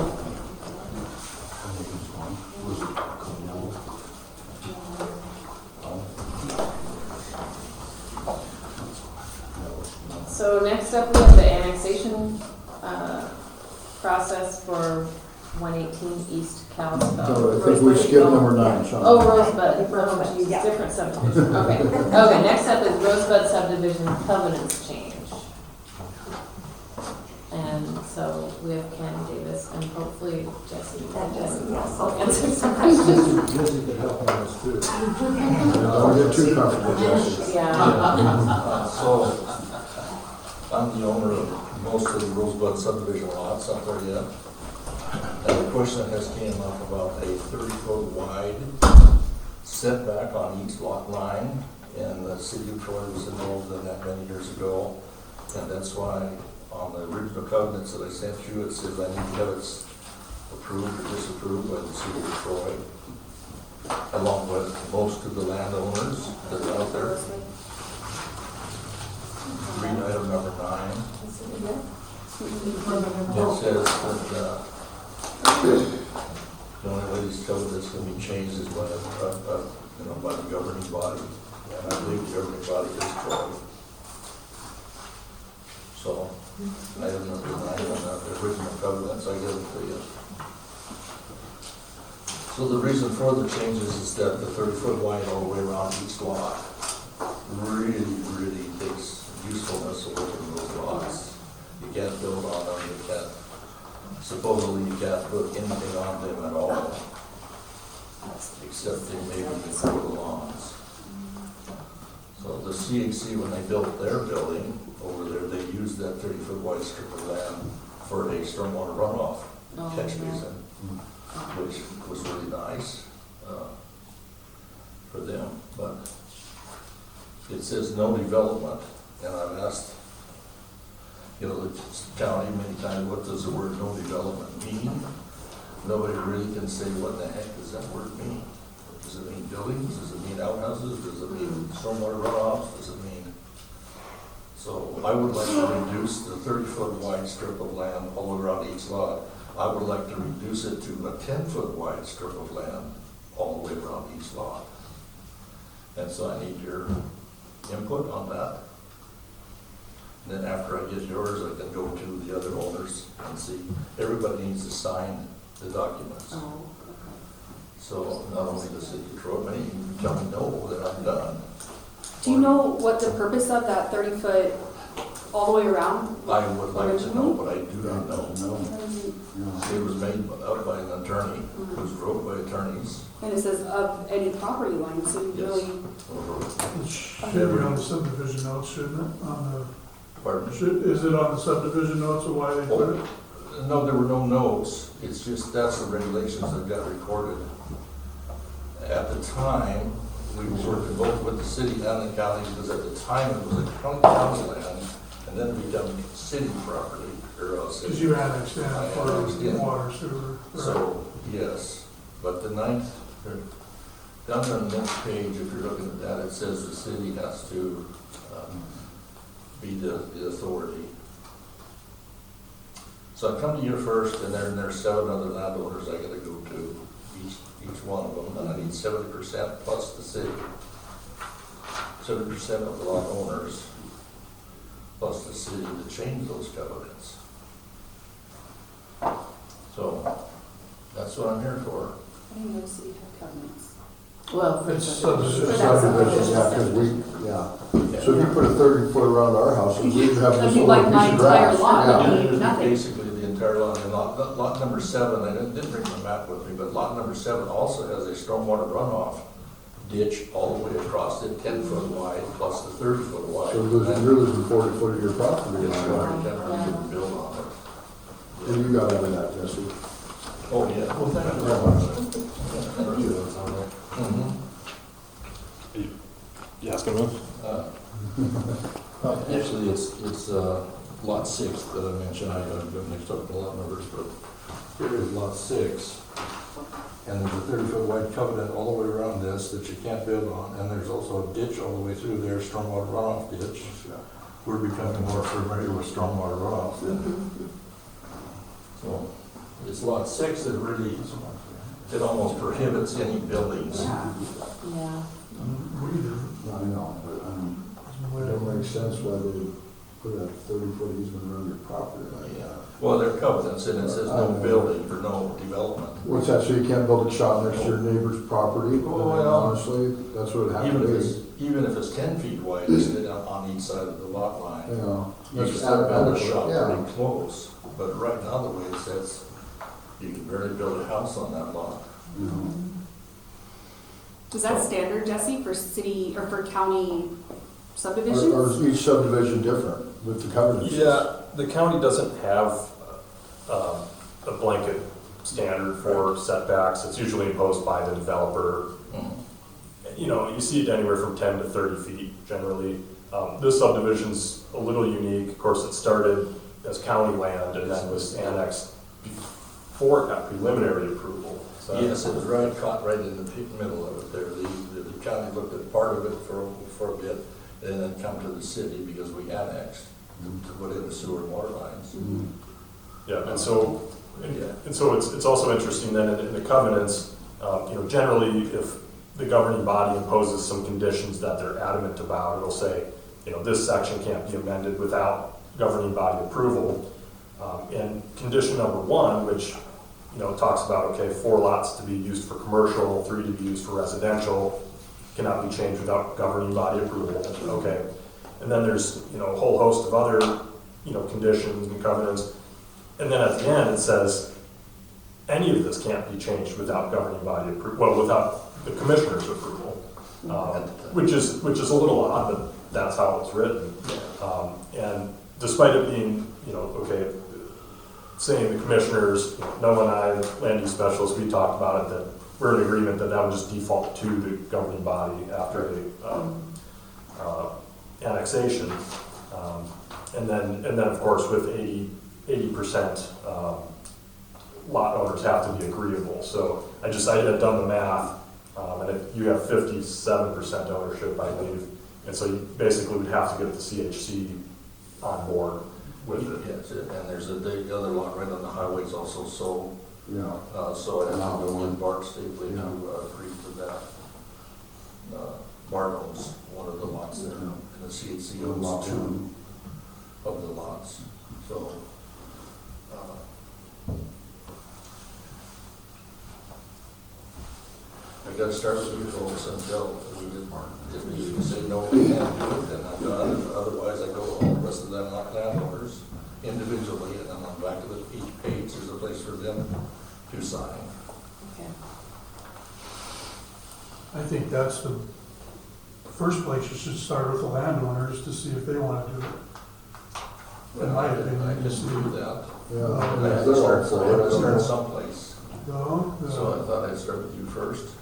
So next up, we have the annexation process for 118 East Kalispell. I think we skipped number 9, Sean. Oh, Rosebud. Oh, geez, Yeah. different subdivision. Okay. Okay, next up is Rosebud subdivision covenants change. And so we have Ken Davis and hopefully Jesse. And Jesse, yes. I'll answer some questions. Jesse could help on this too. Don't get too comfortable, Jesse. Yeah. So, I'm the owner of most of the Rosebud subdivision lots up there yet. And the question has came up about a 30-foot wide setback on each lot line. And the city of Troy was involved in that many years ago. And that's why on the original covenants that I sent you, it says I need to have it approved or disapproved by the city of Troy, along with most of the landowners that are out there. Read item number 9. It says that the only way these covenants can be changed is by by the governing body, and I believe the governing body is Troy. So, item number 9 on the original covenants, I give it to you. So the reason for the changes is that the 30-foot wide all the way around each lot really, really takes usefulness away from those lots. You can't build on them, you can't, supposedly you can't put anything on them at all, except they maybe grow the lawns. So the CHC, when they built their building over there, they used that 30-foot wide strip of land for a stormwater runoff catch basin, which was really nice for them. But it says no development, and I've asked, the county many times, what does the word no development mean? Nobody really can say what the heck does that word mean. Does it mean buildings? Does it mean outhouses? Does it mean stormwater runoffs? Does it mean? So I would like to reduce the 30-foot wide strip of land all around each lot. I would like to reduce it to a 10-foot wide strip of land all the way around each lot. And so I need your input on that. And then after I get yours, I can go to the other owners and see. Everybody needs to sign the documents. Oh, So not only the city of Troy, but you can tell me no that I'm done. Do you know what the purpose of that 30-foot all the way around? I would like to know, but I do not know. Okay. It was made up by an attorney, it was wrote by attorneys. And it says of any property line, so you Yes. really, It should be on the subdivision notes, shouldn't it? Pardon? Is it on the subdivision notes of why they put it? No, there were no notes. It's just, that's the regulations that got recorded. At the time, we were working both with the city and the county, because at the time it was a county land, and then it became city property, or city. Because you annexed in I for annexed in. water, sewer. right? So, yes, but the ninth, down on the next page, if you're looking at that, it says the city has to be the authority. So I come to you first, and then there's 7 other landowners I gotta go to, each one of them, and I need 70% plus the city. 70% of the lot owners plus the city to change those covenants. So, that's what I'm here for. I didn't know the city had covenants. Well, for It's the subdivision. Subdivision, yeah, because so if you put a 30-foot around our house, we would have That'd this be little like my piece of entire grass. lot. Yeah. That'd be nothing. Basically, the entire lot, and lot number 7, I didn't bring my map with me, but lot number 7 also has a stormwater runoff ditch all the way across it, 10-foot wide, plus the 30-foot wide. So you're losing 40 foot of your property. It's line. already done, build on it. And you got over that, Jesse. Oh, yeah. Well, thank you very much. Mhm. You asking me? Actually, it's lot 6 that I mentioned. I got mixed up with the lot numbers, but here is lot 6. And there's a 30-foot wide covenant all the way around this that you can't build on. And there's also a ditch all the way through there, stormwater runoff ditch. We're becoming more familiar with stormwater runoff. So it's lot 6 that really, it almost prohibits any buildings. Yeah. We do. I know, but it don't make sense why they put a 30-foot easement around your property like that. Well, there are covenants, and it says no building or no development. What's that, so you can't build a shop next to your neighbor's property? Oh, well. Honestly, that's what it happened to be. Even if it's 10 feet wide, it's on each side of the lot line. Yeah. You can That's still build a adequate, shop yeah. pretty close, but right now, the way it sits, you can barely build a house on that lot. Is that standard, Jesse, for city or for county subdivisions? Or is each subdivision different with the covenants? Yeah, the county doesn't have a blanket standard for setbacks. It's usually imposed by the developer. You know, you see it anywhere from 10 to 30 feet generally. This subdivision's a little unique. Of course, it started as county land and then was annexed before it got preliminary approval. So Yes, it was right, caught right in the middle of it there. The county looked at part of it for a bit, and then come to the city because we annexed to put in the sewer and water lines. yeah, and so it's also interesting that in the covenants, you know, generally if the governing body imposes some conditions that they're adamant about, it'll say, you know, this section can't be amended without governing body approval. And condition number 1, which, it talks about, okay, 4 lots to be used for commercial, 3 to be used for residential, cannot be changed without governing body approval, okay. And then there's, a whole host of other, conditions and covenants. And then at the end, it says, any of this can't be changed without governing body approval, well, without the commissioner's approval. Which is a little odd, but that's how it's written. And despite it being, okay, saying the commissioners, Noah and I, land use specialists, we talked about it, that we're in agreement that that would just default to the governing body after the annexation. And then of course with 80% lot owners have to be agreeable. So I had done the math, and you have 57% ownership, I believe. And so you basically would have to get the CHC on board with it. Yes, and there's the other lot right on the highway is also sold. Yeah. So I have to go in Bart Stapley to agree to that. Bart owns one of the lots there, and the CHC owns 2 of the lots. So, I gotta start with you folks until we did, if you say no, we can't do it, then I'm done. Otherwise, I go all the rest of them like landowners individually, and then I'm back to each page, there's a place for them to sign. Okay. I think that's the first place you should start with the landowners to see if they want to do it. In my opinion, I disagree with that. Yeah. I have to start someplace. No, So I thought I'd start with you first.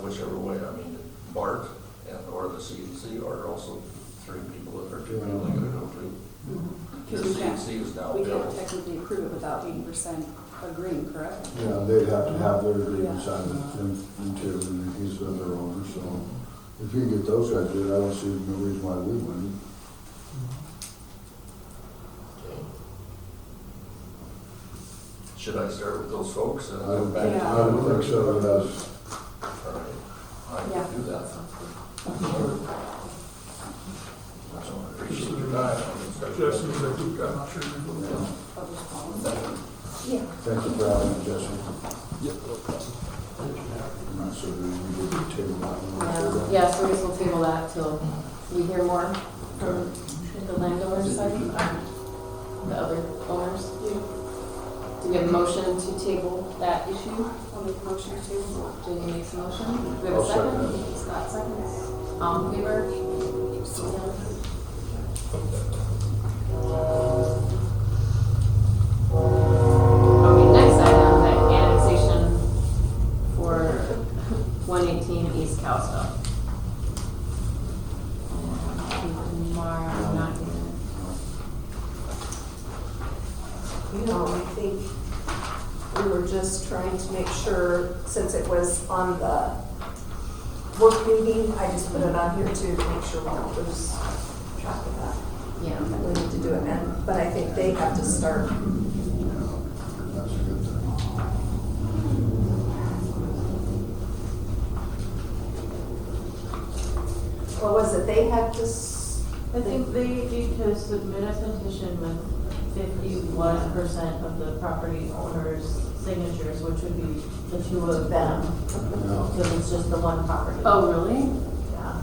Whichever way, I mean, Bart and or the CDC are also 3 people that are 2 people I gotta go to. The Because CDC is now we built. can't technically approve it without 80% agreeing, correct? Yeah, they'd have to have their agreement signed with him too, and he's been their owner, so if you can get those guys to do it, I don't see no reason why we wouldn't. Okay. Should I start with those folks and I come don't back think, to I don't think so, yes. All right, I Yeah. can do that. So I appreciate your time. Jesse, I'm not sure. Yeah. Thank you for having me, Jesse. I'm not sure that we did the table that one. Yeah, so I guess we'll table that till we hear more from the landowner side, the other owners. Do we have a motion to table that issue? I'll make a motion to table. Jamie makes a motion. Do we have a I'll second second? Scott seconds. All in favor? Okay, next item, the annexation for 118 East Cowsill. Tomorrow, not here. I think we were just trying to make sure, since it was on the work meeting, I just put it on here too, to make sure we don't lose track of that. Yeah. That we need to do it, but I think they have to start. That's a good thing. What was it, they had to, I think they need to submit a petition with 51% of the property owner's signatures, which would be the 2 of them, because it's just the one property. Oh, really? Yeah.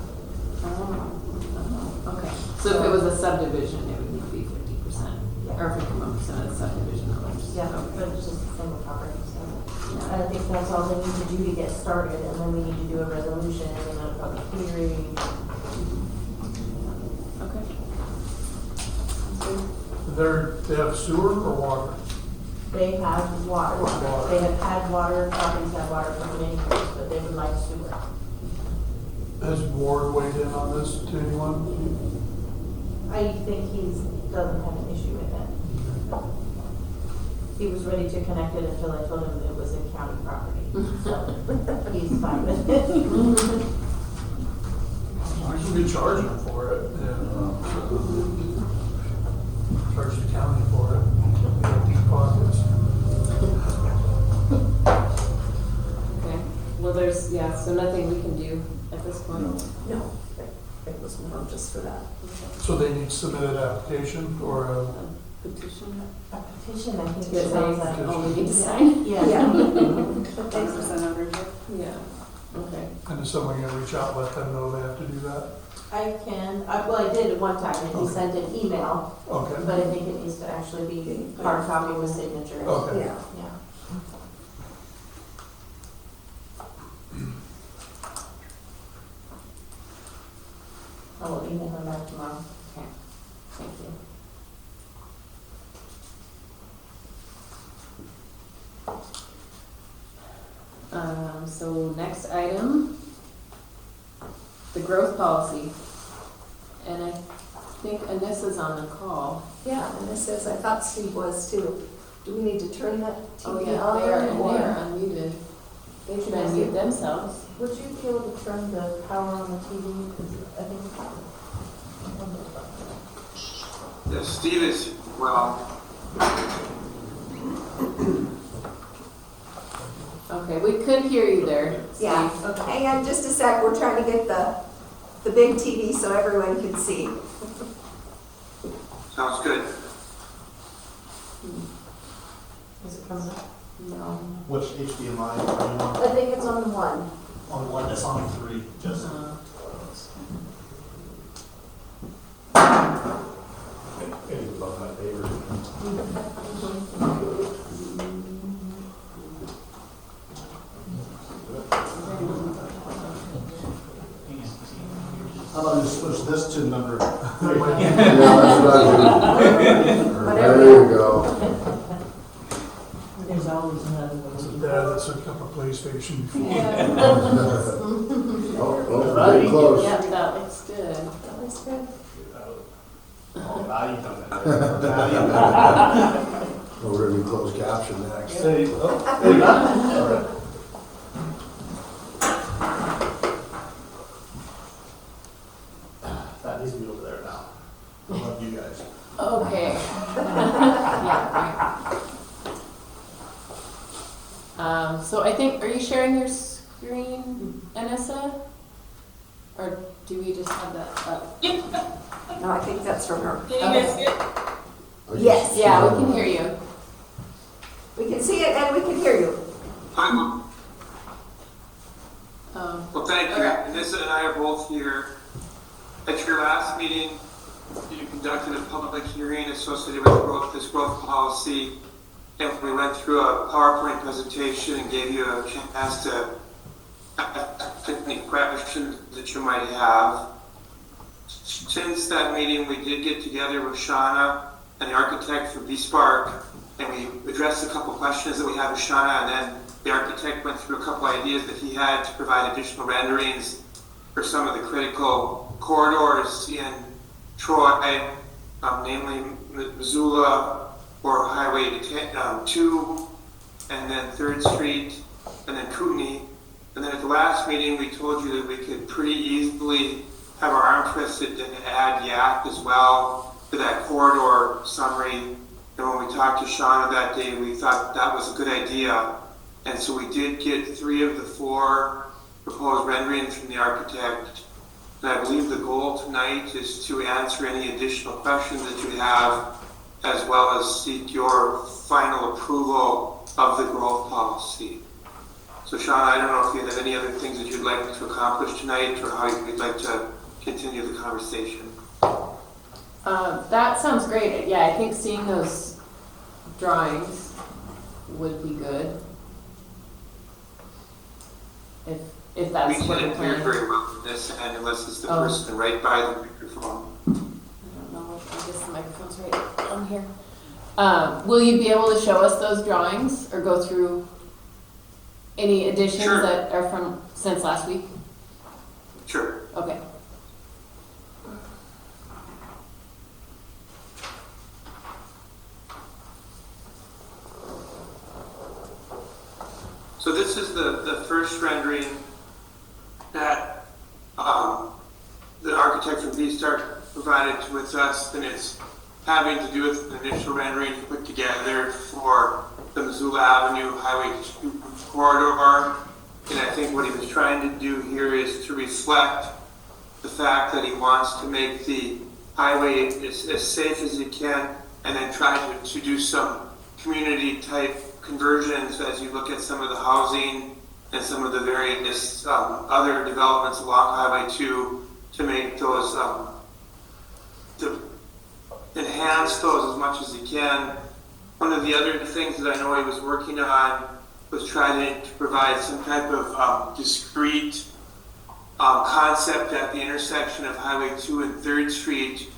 Oh, okay. So if it was a subdivision, it would need to be 50%, or 51% of the subdivision owners. Yeah, but it's just a single property, so. I think that's all they need to do to get started, and then we need to do a resolution and a public hearing. Okay. They have sewer or water? They have water. Water. They have had water, properties have water for many years, but they would like sewer. Has Ward weighed in on this to anyone? I think doesn't have an issue with it. He was ready to connect it until I told him that it was in county property, so he's fine with it. I should be charging them for it, Charge the county for it. They have deep pockets. Okay. Well, so nothing we can do at this point? no, it was more just for that. So they need to submit an application or petition? A petition, I think That it sounds they like. only need to sign? Yeah. Thanks for sending over here. Yeah, okay. And is someone gonna reach out, and let them know they have to do that? I can, well, I did at one time, and he Okay. sent an email, Okay. but I think it needs to actually be hard copy with signatures. Okay. Yeah. Yeah. I will email him back tomorrow. Okay, thank you. So next item, the growth policy. And I think Anissa's on the call. Yeah, and this is, I thought Steve was too. Do we need to turn that Oh, TV yeah, on? they are or- unmuted. They should unmute themselves. Would you be able to turn the power on the TV? Because I think. Yes, Steve is, well, Okay, we could hear you there, Steve. Yeah, hang on just a sec, we're trying to get the big TV so everyone can see. sounds good. Is it coming up? No. Which HDMI are you on? I think it's on the one. On one, it's on three, just. It was about my favorite. How about I just switch this to number three? Yeah, that's what I do. There you go. There's always another one. It's a dad that took up a PlayStation before. Oh, pretty close. Yeah, that looks good. That looks good. Oh, now you come in. We're gonna be closed caption next. There you go. There you go. All right. That needs to be over there now. I love you guys. Okay. Yeah, right. So I think, are you sharing your screen, Anissa? Or do we just have that up? No, I think that's from her. Okay. Yes. Yeah, we can hear you. We can see it and we can hear you. Well, thank you. Okay. Anissa and I are both here. At your last meeting, you conducted a public hearing associated with this growth policy. And we went through a PowerPoint presentation and gave you a chance to ask any questions that you might have. Since that meeting, we did get together with Shauna and the architect from B-Spark, and we addressed a couple questions that we had with Shauna, and then the architect went through a couple ideas that he had to provide additional renderings for some of the critical corridors in Troy, namely Missoula or Highway 2, and then 3rd Street, and then Kootenai. And then at the last meeting, we told you that we could pretty easily have our arm twisted to add Yak as well to that corridor summary. And when we talked to Shauna that day, we thought that was a good idea. And so we did get 3 of the 4 proposed renderings from the architect. And I believe the goal tonight is to answer any additional questions that you have, as well as seek your final approval of the growth policy. So Shauna, I don't know if you have any other things that you'd like to accomplish tonight, or how you'd like to continue the conversation. That sounds great. Yeah, I think seeing those drawings would be good. If We that's what you're can't hear planning. very well from this end unless it's the Oh. person right by the microphone. I don't know, I guess the microphone's right on here. Will you be able to show us those drawings or go through any additions Sure. that are from since last week? Sure. Okay. So this is the first rendering that the architect from V-Star provided with us, and it's having to do with the initial rendering put together for the Missoula Avenue Highway 2 corridor. And I think what he was trying to do here is to reflect the fact that he wants to make the highway as safe as he can and then try to do some community type conversions as you look at some of the housing and some of the various other developments along Highway 2 to make those, to enhance those as much as you can. One of the other things that I know he was working on was trying to provide some type of discrete concept at the intersection of Highway 2 and 3rd Street,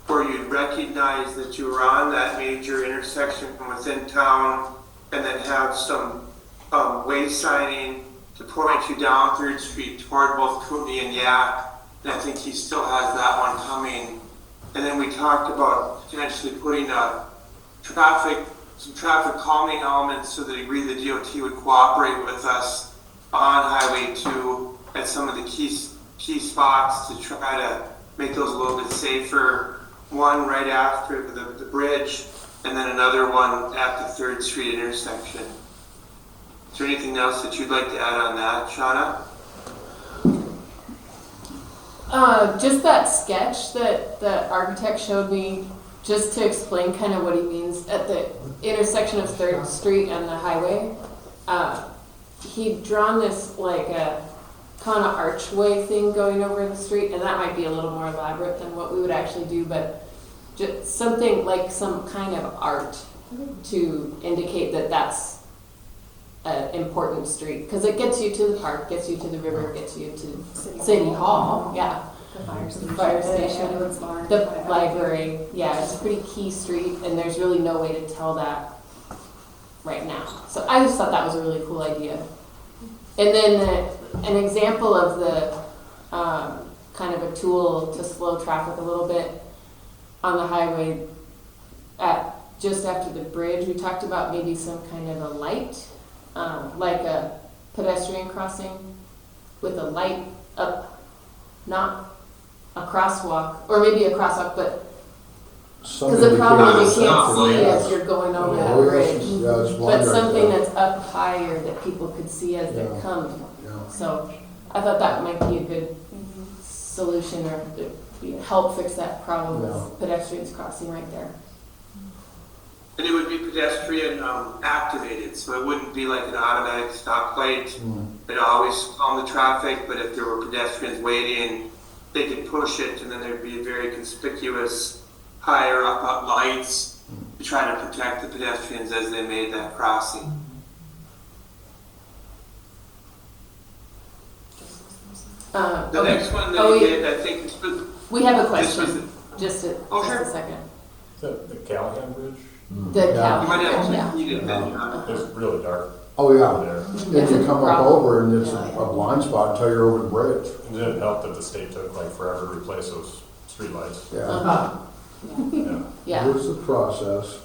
where you'd recognize that you were on that major intersection from within town, and then have some way signing to point you down 3rd Street toward both Kootenai and Yak. And I think he still has that one coming. And then we talked about potentially putting some traffic calming elements so that the DOT would cooperate with us on Highway 2 at some of the key spots to try to make those a little bit safer. One right after the bridge, and then another one at the 3rd Street intersection. Is there anything else that you'd like to add on that, Shauna? Just that sketch that the architect showed me, just to explain kind of what he means at the intersection of 3rd Street and the highway. He'd drawn this like a kind of archway thing going over the street, and that might be a little more elaborate than what we would actually do, but just something like some kind of art to indicate that that's an important street, because it gets you to the park, gets you to the river, gets you to City Hall, yeah. The fire station. The library, yeah, it's a pretty key street, and there's really no way to tell that right now. So I just thought that was a really cool idea. And then an example of the kind of a tool to slow traffic a little bit on the highway just after the bridge, we talked about maybe some kind of a light, like a pedestrian crossing with a light up, not a crosswalk, or maybe a crosswalk, but because the problem is you can't see as you're going over that bridge, but something that's up higher that people could see as they're coming. So I thought that might be a good solution, or help fix that problem with pedestrians crossing right there. And it would be pedestrian activated, so it wouldn't be like an automatic stoplight. It'd always calm the traffic, but if there were pedestrians waiting, they could push it, and then there'd be a very conspicuous higher up lights to try to protect the pedestrians as they made that crossing. The next one that we did, I think we have a question. Just a second. The Callahan Bridge? The Callahan You Bridge, might yeah. have to heat it. It's really dark. Oh, yeah. There. Then you come up over and it's a blind spot until you're over the bridge. It didn't help that the state took like forever to replace those streetlights. Yeah. Yeah. Here's the process.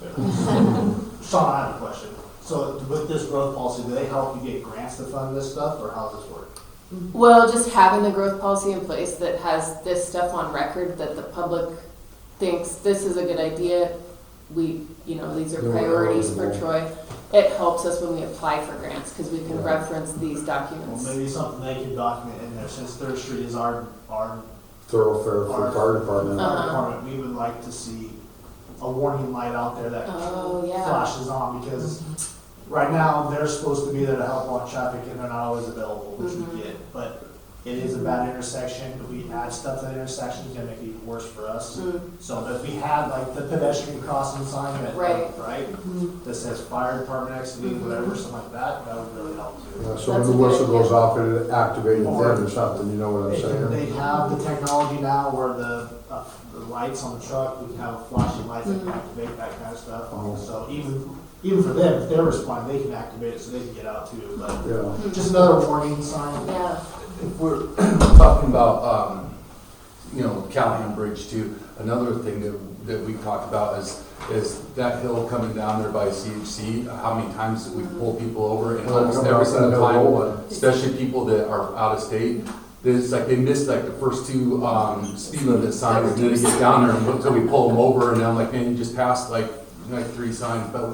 Sean, I have a question. So with this growth policy, do they help you get grants to fund this stuff, or how does this work? Well, just having the growth policy in place that has this stuff on record, that the public thinks this is a good idea, these are priorities for Troy. It helps us when we apply for grants, because we can reference these documents. Well, maybe something they can document in there, since 3rd Street is our Thoroughfare for the fire department. fire department. We would like to see a warning light out there that flashes on, because right now they're supposed to be there to help on traffic, and they're not always available, which we get. But it is a bad intersection. If we add stuff to that intersection, it's gonna make it even worse for us. So if we had like the pedestrian crossing sign that, that says fire department exiting, whatever, something like that, that would really help too. Yeah, so when the whistle goes off, it activates them or something, you know what I'm saying? They have the technology now where the lights on the truck, we can have a flashing light that can activate that kind of stuff. So even for them, if they're responding, they can activate it so they can get out too. But just another warning sign. Yeah. If we're talking about, Callahan Bridge too, another thing that we talked about is that hill coming down there by CHC, how many times we pull people over, and almost every single time, especially people that are out of state, it's like they missed like the first two speed limit signs, and then they get down there until we pull them over, and I'm like, man, you just passed like 3 signs, but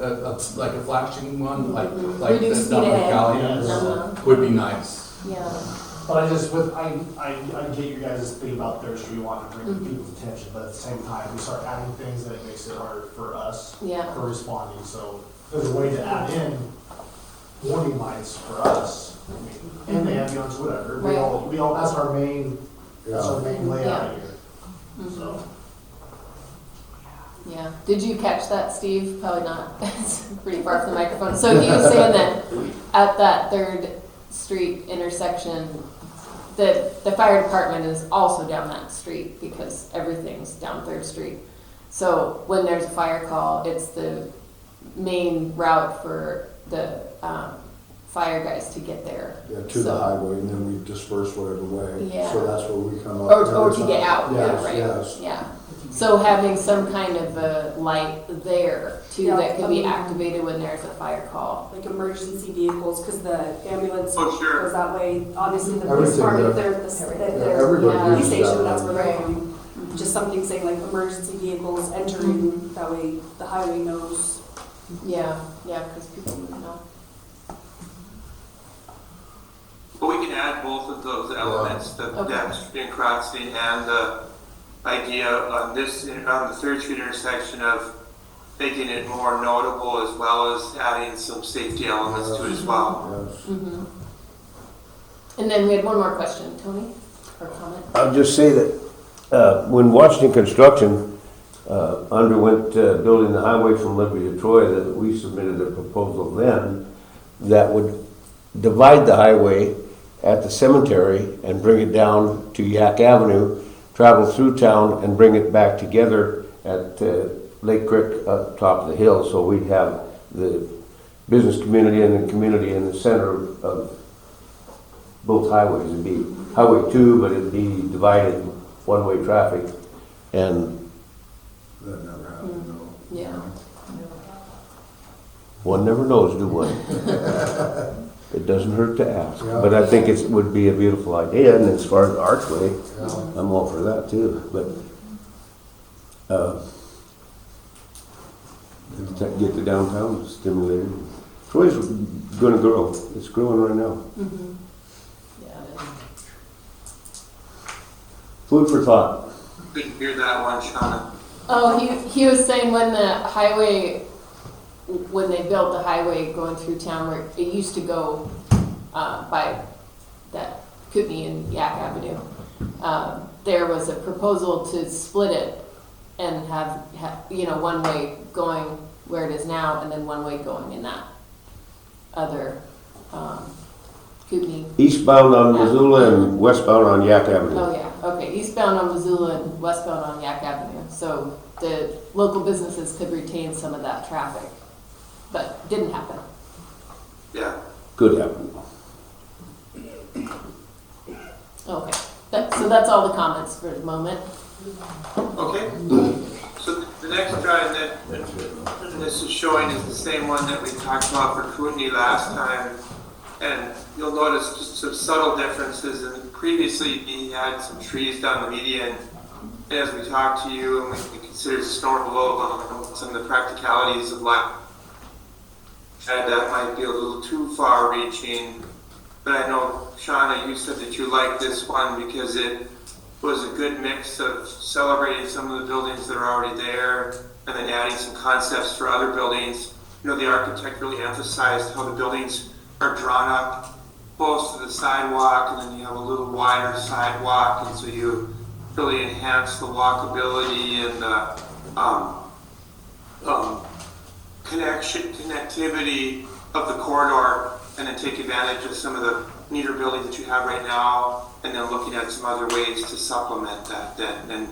like a flashing one, like Reduce that's not speed like ahead. Callahan would be nice. Yeah. But I just, I get you guys thinking about Third Street, wanting to bring people's attention, but at the same time, we start adding things that it makes it harder for us Yeah. for responding, so there's a way to add in warning lights for us, I mean, and the ambulance, whatever, we all, that's our main layout here, so. Yeah. Did you catch that, Steve? Probably not. It's pretty far from the microphone. So he was saying that at that 3rd Street intersection, the fire department is also down that street because everything's down 3rd Street. So when there's a fire call, it's the main route for the fire guys to get there. Yeah, to the highway, and then we disperse whatever way. Yeah. So that's where we come up. Or to get out. Yes, Yeah, right. yes. Yeah. So having some kind of a light there too that can be activated when there's a fire call. Like emergency vehicles, because the ambulance sure. goes that way. Obviously, the police Everything department, there. their police uses station, that that's where they're Right. going. Just something saying like emergency vehicles entering, that way the highway knows. Yeah, because people would know. But we can add both of those elements, the pedestrian crossing and the idea on this, on the 3rd Street intersection of making it more notable as well as adding some safety elements to it as well. Yes. Mm-hmm. And then we had one more question, Tony, or comment? I'll just say that when Washington Construction underwent building the highway from Liberty to Troy, that we submitted a proposal then that would divide the highway at the cemetery and bring it down to Yak Avenue, travel through town and bring it back together at Lake Creek up top of the hill. So we'd have the business community and the community in the center of both highways. It'd be Highway 2, but it'd be divided one-way traffic. And That never happened, no. Yeah. one never knows, do one? It doesn't hurt to ask. Yeah. But I think it would be a beautiful idea, and as far as the archway, Yeah. I'm all for that too. But get the downtown stimulated. Troy's gonna grow. It's growing right now. Mm-hmm. Yeah, it Food for thought. Couldn't hear that one, Shauna. Oh, he was saying when the highway, when they built the highway going through town, where it used to go by that Kootenai and Yak Avenue, there was a proposal to split it and have one way going where it is now, and then one way going in that other Kootenai. Eastbound on Missoula and westbound on Yak Avenue. Oh, yeah, okay, eastbound on Missoula and westbound on Yak Avenue. So the local businesses could retain some of that traffic, but didn't happen. Yeah. Could happen. Okay, so that's all the comments for the moment. Okay. So the next drawing that this is showing is the same one that we talked about for Kootenai last time. And you'll notice just some subtle differences. And previously he had some trees down the median. And as we talked to you and we considered snow removal, some of the practicalities of life, and that might be a little too far reaching. But I know, Shauna, you said that you liked this one because it was a good mix of celebrating some of the buildings that are already there and then adding some concepts for other buildings. You know, the architect really emphasized how the buildings are drawn up close to the sidewalk, and then you have a little wider sidewalk, and so you really enhance the walkability and the connectivity of the corridor, and then take advantage of some of the neater buildings that you have right now, and then looking at some other ways to supplement that then. And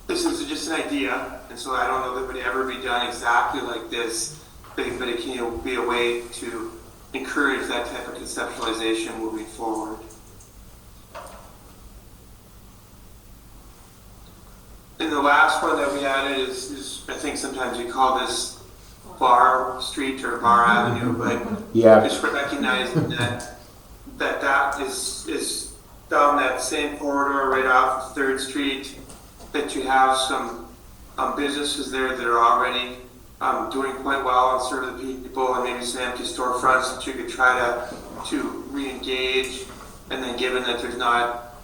this is just an idea, and so I don't know that it would ever be done exactly like this, but it can be a way to encourage that type of conceptualization moving forward. And the last one that we added is I think sometimes we call this Bar Street or Bar Avenue, but just recognizing that is down that same corridor right off 3rd Street, that you have some businesses there that are already doing quite well and serve the people, and maybe some empty storefronts that you could try to re-engage And then given that there's not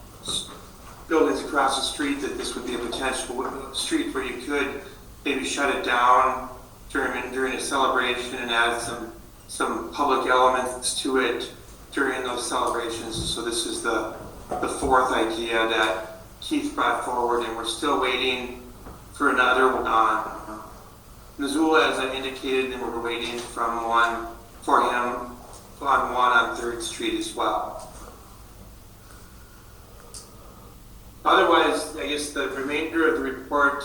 buildings across the street, that this would be a potential street where you could maybe shut it down during a celebration and add some public elements to it during those celebrations. So this is the fourth idea that Keith brought forward, and we're still waiting for another one on Missoula, as I indicated, and we're waiting for him on one on 3rd Street as well. Otherwise, I guess the remainder of the report,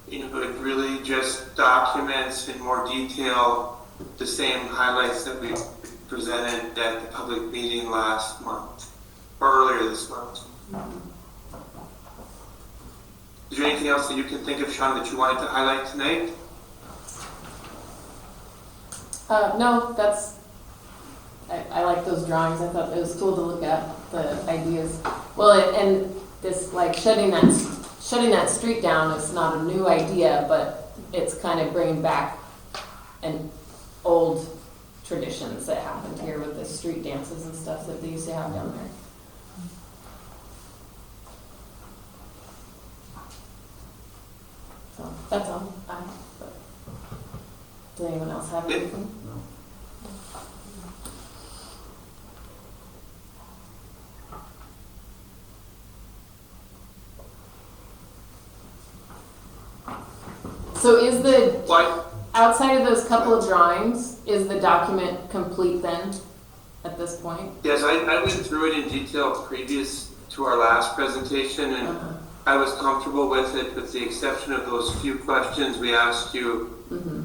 it really just documents in more detail the same highlights that we presented at the public meeting last month, or earlier this month. Is there anything else that you can think of, Sean, that you wanted to highlight tonight? No, I like those drawings. I thought it was cool to look at the ideas. Well, and this, like, shutting that street down is not a new idea, but it's kind of bringing back an old traditions that happened here with the street dances and stuff that they used to have down there. So that's all. Does anyone else have anything? No. So is outside of those couple of drawings, is the document complete then at this point? Yes, I went through it in detail previous to our last presentation, and I was comfortable with it, with the exception of those few questions we asked you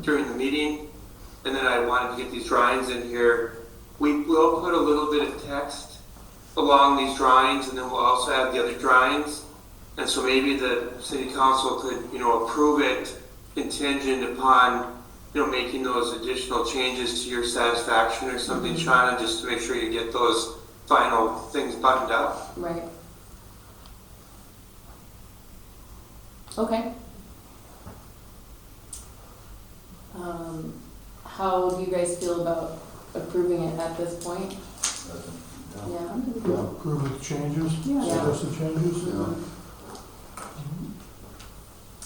during the meeting. And then I wanted to get these drawings in here. We will put a little bit of text along these drawings, and then we'll also have the other drawings. And so maybe the city council could, approve it contingent upon, making those additional changes to your satisfaction or something, Shauna, just to make sure you get those final things buttoned up. Right. Okay. How do you guys feel about approving it at this point? Yeah. Approve with changes, Yeah. suggested changes.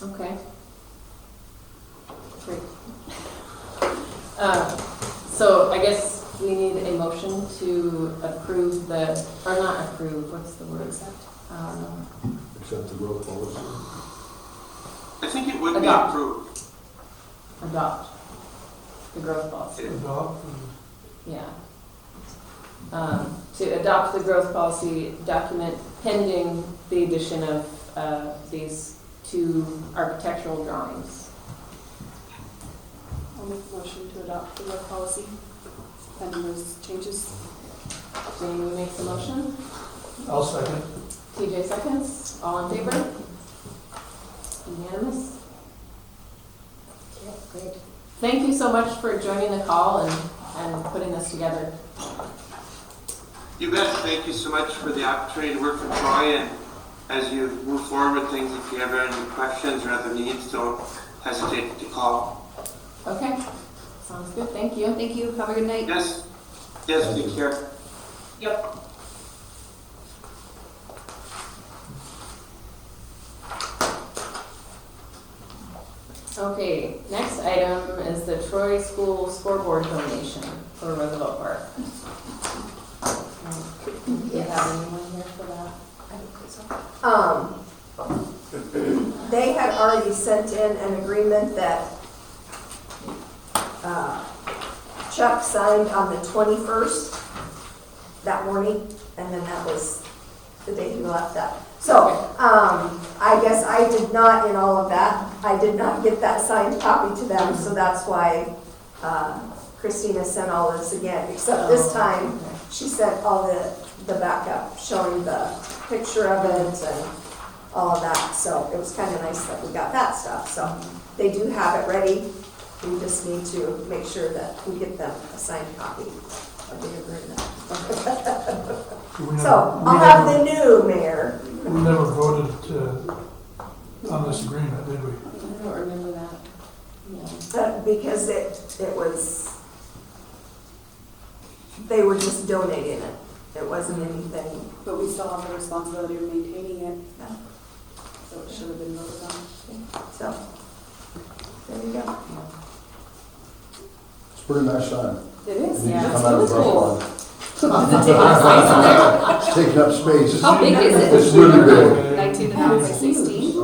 Okay. Great. So I guess we need a motion to approve or not approve, what's the word? Accept the growth policy. I think it would Adopt. be approved. Adopt the growth policy. Adopt. Yeah. To adopt the growth policy document pending the addition of these 2 architectural drawings. I'll make a motion to adopt the growth policy pending those changes. Jamie makes a motion. I'll second. TJ seconds. All in favor? Unanimous? Okay, great. Thank you so much for joining the call and putting this together. You bet. Thank you so much for the opportunity to work with Troy, and as you move forward with things, if you have any questions or other needs, don't hesitate to call. Okay. Sounds good. Thank you. Thank you. Have a good night. Yes. Yes, take care. Yep. Okay, next item is the Troy School scoreboard donation for Roosevelt Park. Do you have anyone here for that? I don't think so. They had already sent in an agreement that Chuck signed on the 21st that morning, and then that was the day he left that. So, I guess I did not, in all of that, I did not get that signed copy to them, so that's why Christina sent all this again, except this time, she sent all the backup, showing the picture of it and all of that, so it was kind of nice that we got that stuff. So, they do have it ready, we just need to make sure that we get them a signed copy of the agreement. So, I'll have the new mayor. We never voted on this agreement, did we? I don't remember that. Yeah. Because it was, they were just donating it. it wasn't anything, But we still have the responsibility of maintaining it, yeah. so it should have been voted on. So, there you go. It's a pretty nice sign. It is, It needs to yeah. come out of the brush line. It's It's taking up space. How big is it? It's really big. 19.5 by 16? No,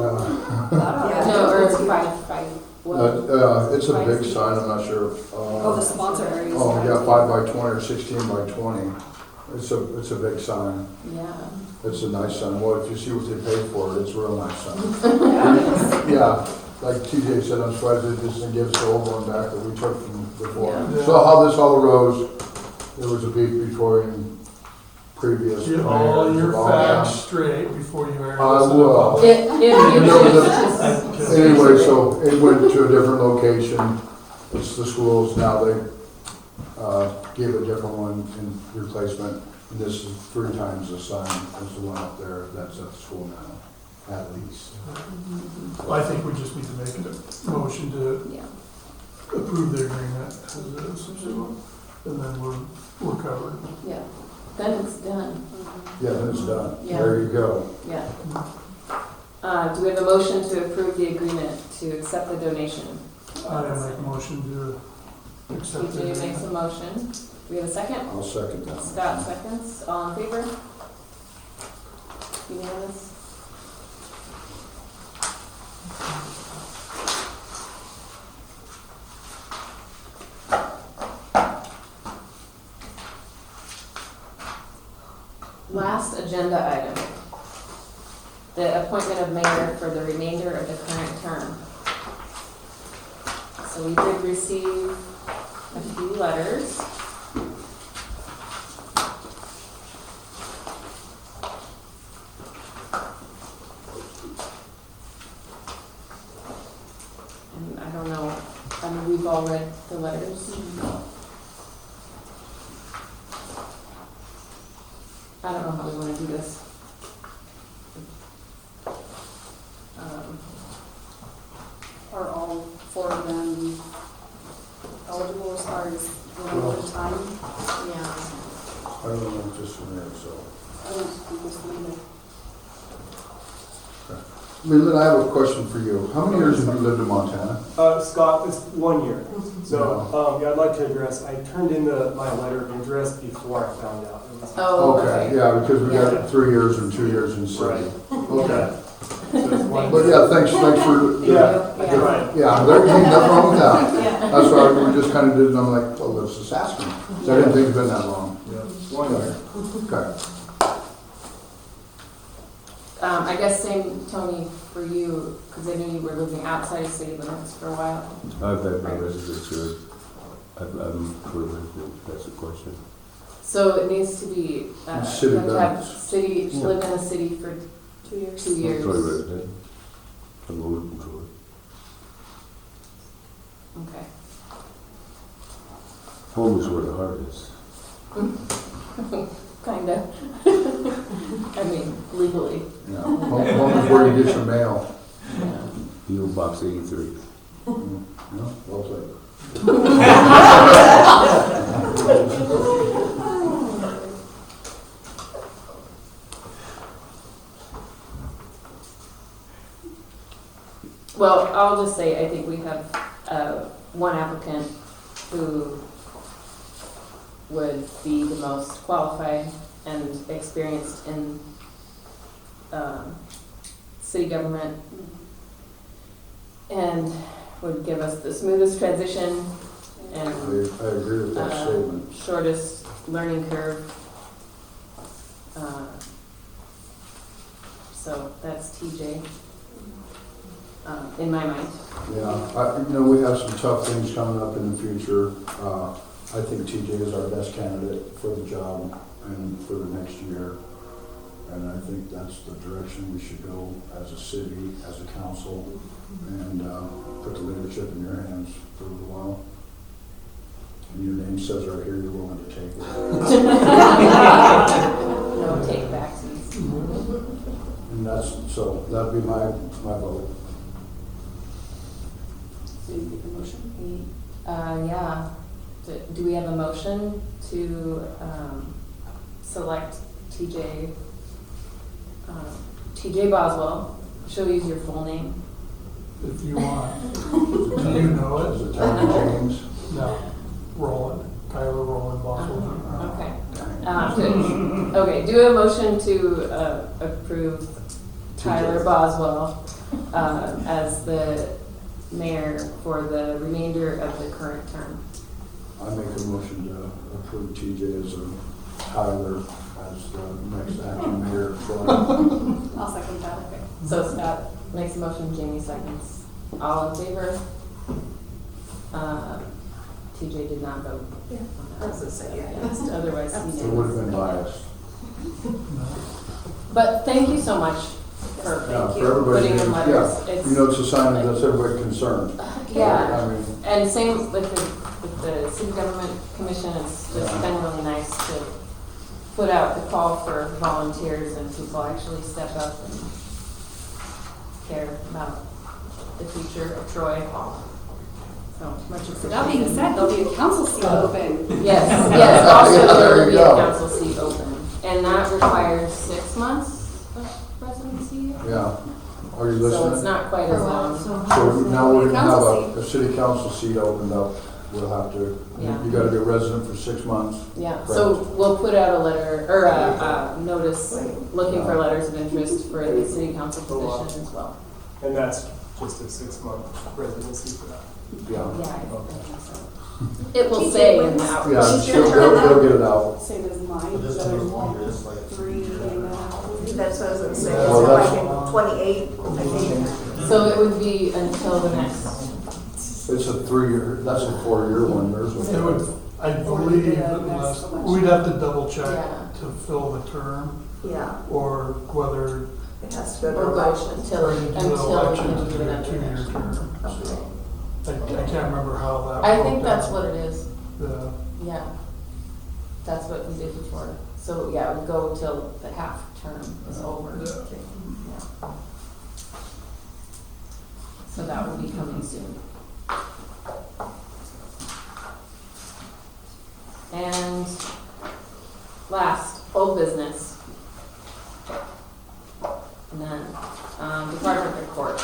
or 5. It's a big sign, I'm not sure. Oh, the sponsor area. Oh, yeah, 5 by 20 or 16 by 20. It's a big sign. Yeah. It's a nice sign. Well, if you see what they paid for it, it's a real nice sign. Yeah, like TJ said, I'm surprised they just didn't give us the old one back that we took from before. Yeah. So how this all arose, there was a beef between previous Get all mayors your of all that. facts straight before you air I this. will. And there was a- Anyway, so it went to a different location. It's the schools now, they gave a different one in replacement. And this is 3 times the sign as the one up there that's at the school now, at least. I think we just need to make a motion to Yeah. approve the agreement as is, and then we're covered. Yeah. Then it's done. Yeah, then it's done. Yeah. There you go. Yeah. Do we have a motion to approve the agreement to accept the donation? I make a motion to accept the TJ makes a agreement. motion. Do we have a second? I'll second that. Scott seconds. All in favor? Unanimous? Last agenda item. The appointment of mayor for the remainder of the current term. So we did receive a few letters. And I don't know, I mean, we've all read the letters. I don't know how we want to do this. Are all 4 of them eligible as far as the number of time? Yeah. I don't know, just from there, so. I don't think it's needed. Leland, I have a question for you. How many years have you lived in Montana? Scott, it's 1 year. So, yeah, I'd like to address, I turned in my letter of interest before I found out. It was- Oh, Okay, yeah, because we got 3 years and 2 years in city. Right. Okay. So it's 1 But yeah, thanks for, Yeah, right. yeah, there ain't nothing wrong with that. Yeah. That's why we just kind of did, and I'm like, well, let's just ask him. So I didn't think it'd been that long. Yeah, 1 year. Okay. I guess same, Tony, for you, because I knew you were living outside of city limits for a while. I've had my residence here. I'm for resident, that's the question. So it needs to be, City you have to have limits. city, Yeah. live in a city for 2 years. 2 years. I'm Troy resident. I'm voting for Troy. Okay. Home is where the heart is. Kinda. I mean, legally. Yeah. Home is where you get your mail. Yeah. PO Box 83. Yeah, well played. Well, I'll just say, I think we have one applicant who would be the most qualified and experienced in city government and would give us the smoothest transition and I agree with that statement. shortest learning curve. So that's TJ, in my mind. Yeah, we have some tough things coming up in the future. I think TJ is our best candidate for the job and for the next year. And I think that's the direction we should go as a city, as a council, and put the leadership in your hands for a little while. And your name says right here you're willing to take it. No take backs. And so that'd be my vote. So you make a motion? Yeah. Do we have a motion to select TJ, TJ Boswell. She'll use your full name. If you want. Do you know it? Is it Tony James? No. Roland, Tyler Roland Boswell. Okay. Okay, do a motion to approve Tyler Boswell as the mayor for the remainder of the current term. I make a motion to approve TJ as Tyler as the next acting mayor. I'll second that. Okay. So Scott makes a motion, Jamie seconds. All in favor? TJ did not vote. Yeah, that's the same. Against, otherwise he It would have been biased. But thank you so much for Yeah, for everybody. putting in letters. Yeah, It's, you know, it's a sign that that's everybody concerned. yeah, I mean, and same with the city government commission. It's just been really nice to put out the call for volunteers and people actually step up and care about the future of Troy. So much appreciated. That being said, there'll be a council seat open. Yes, yes, also Yeah, there there will you be a go. council seat open, and that requires 6 months of residency. yeah. Are you So it's listening? not quite as long. So now we're gonna Council have a city council seat opened up. We'll have to, Yeah. you gotta be a resident for 6 months. Yeah, so we'll put out a letter, or a notice looking for letters of interest for the city council position as well. And that's just a 6-month residency for that. Yeah. Yeah, I think so. It will say in the outreach. Yeah, they'll get it out. Say there's mine. But this one is longer, it's like 3.5. That's what I was gonna say, Well, it's that's- like in 28, I think. So it would be until the next, It's a 3-year, that's a 4-year one, there's It one. would, I believe, unless, we'd have to double check Yeah. to fill the term, Yeah, or whether it has to go to or go election. until, we do an until election you to do do a another 2-year election. term. So, I can't remember how that. I think broke that's down. what it is. Yeah. Yeah, that's what we did before. So, yeah, it would go till the half term is over. Yeah. Yeah. So that will be coming soon. And last, old business. None. Department reports.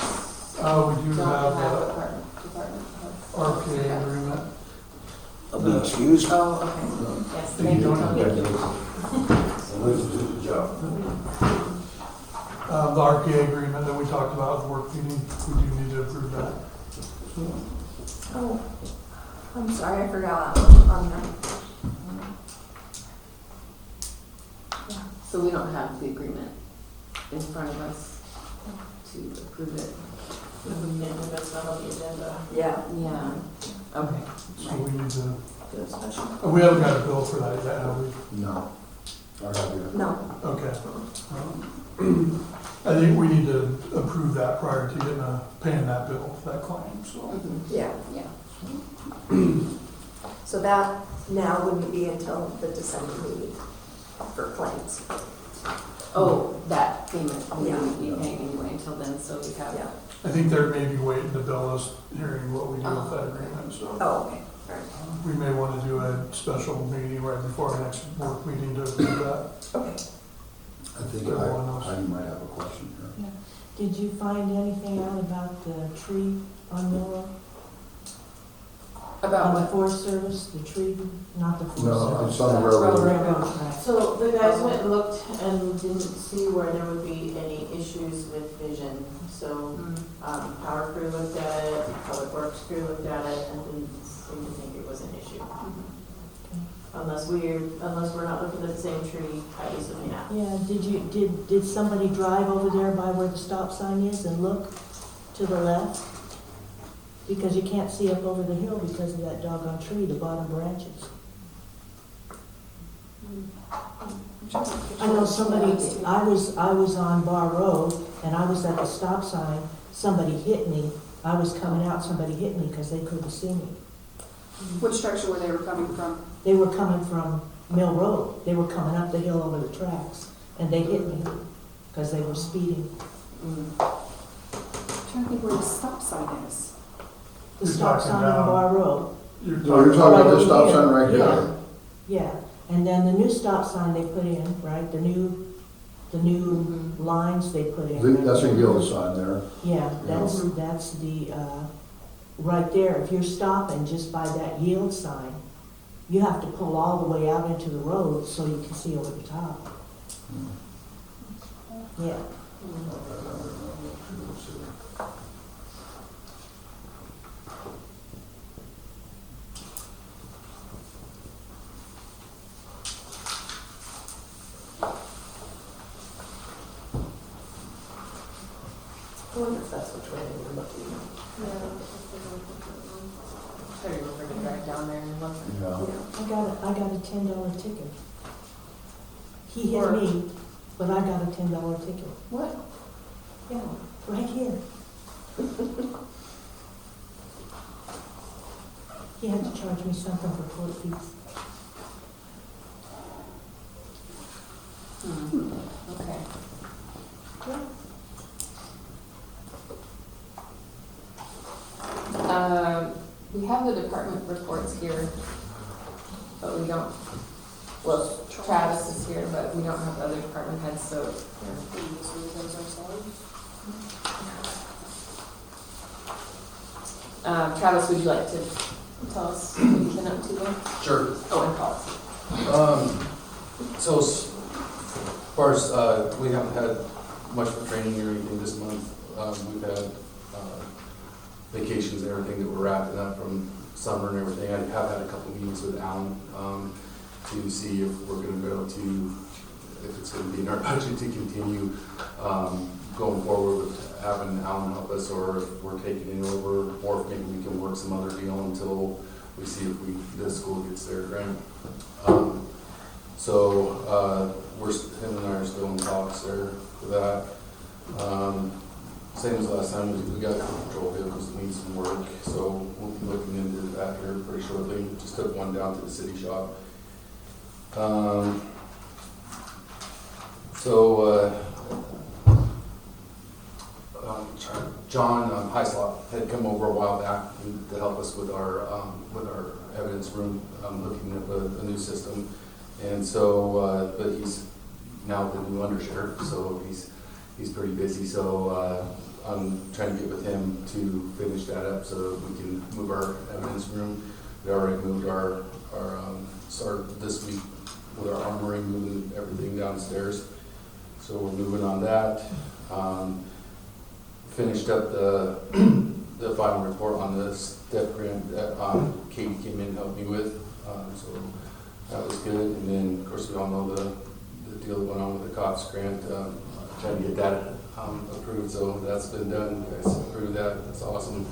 We do Don't have have a department. RPA agreement. I'll be excused. Oh, okay. Yes, thank you, Tony. The RPA agreement that we talked about at the work meeting, we do need to approve that. Oh, I'm sorry, I forgot on that. So we don't have the agreement in front of us to approve it. That's not on the agenda. Yeah. Yeah, okay. So we need to, Do a special. we haven't got a bill for that yet, have we? No. I have you. No. Okay. I think we need to approve that prior to getting paying that bill for that claim, so. Yeah. Yeah. So that now wouldn't be until the December meeting for claims. Oh, that payment, we Yeah. wouldn't be paying anyway until then, so we have. Yeah. I think they're maybe waiting to bill us, hearing what we do with that agreement, so. Oh, okay, all right. We may want to do a special meeting right before our next work meeting to approve that. Okay. I think Everyone else. I might have a question here. Did you find anything out about the tree on Mill Road? About On the what? Forest Service, the tree, not the Forest No, Service. it's on the railroad. Railroad track. So The guys went and looked and didn't see where there would be any issues with vision. So, power crew looked at it, public works crew looked at it, and didn't seem to think it was an issue. Unless we're not looking at the same tree, I assume, yeah. Yeah, did somebody drive over there by where the stop sign is and look to the left? Because you can't see up over the hill because of that doggone tree, the bottom branches. I know somebody, I was on Bar Road, and I was at the stop sign, somebody hit me, I was coming out, somebody hit me because they couldn't see me. Which direction were they coming from? They were coming from Mill Road, they were coming up the hill over the tracks, and they hit me because they were speeding. I'm trying to think where the stop sign is. The You're stop talking sign down- on Bar Road. You're No, you're talking about Right this stop over sign right here. here. Yeah, And then the new stop sign they put in, right, the new lines they put in. That's a yellow sign there. Yeah, that's the, right there, if you're stopping just by that yield sign, you have to pull all the way out into the road so you can see over the top. Yeah. I wonder if that's which way they were looking. I remember to drive down there and look. Yeah. I got a $10 ticket. He hit me, but I got a $10 ticket. What? Yeah, right here. He had to charge me something for court fees. Okay. We have the department reports here, but we don't, well, Travis is here, but we don't have other department heads, so. We use those ourselves. Travis, would you like to tell us what you've been up to then? Sure. Oh, and policy. So as far as, we haven't had much for training or anything this month. We've had vacations and everything that we're wrapping up from summer and everything. I have had a couple meetings with Alan to see if we're going to be able to, if it's going to be in our budget to continue going forward with having Alan help us, or if we're taking it over, or if maybe we can work some other deal until we see if the school gets their grant. So him and I are still in talks there for that. Same as last time, we got patrol vehicles that need some work, so we'll be looking into that here pretty shortly. Just took one down to the city shop. John Heislop had come over a while back to help us with our evidence room, looking at a new system. And so, but he's now the new undersheriff, so he's pretty busy. So I'm trying to get with him to finish that up so that we can move our evidence room. We already moved our start this week with our armory, moving everything downstairs. So we're moving on that. Finished up the final report on the STEP grant that Katie came in and helped me with. So that was good. And then, of course, we all know the deal that went on with the COPS grant, trying to get that approved. So that's been done. You guys approved that. That's awesome.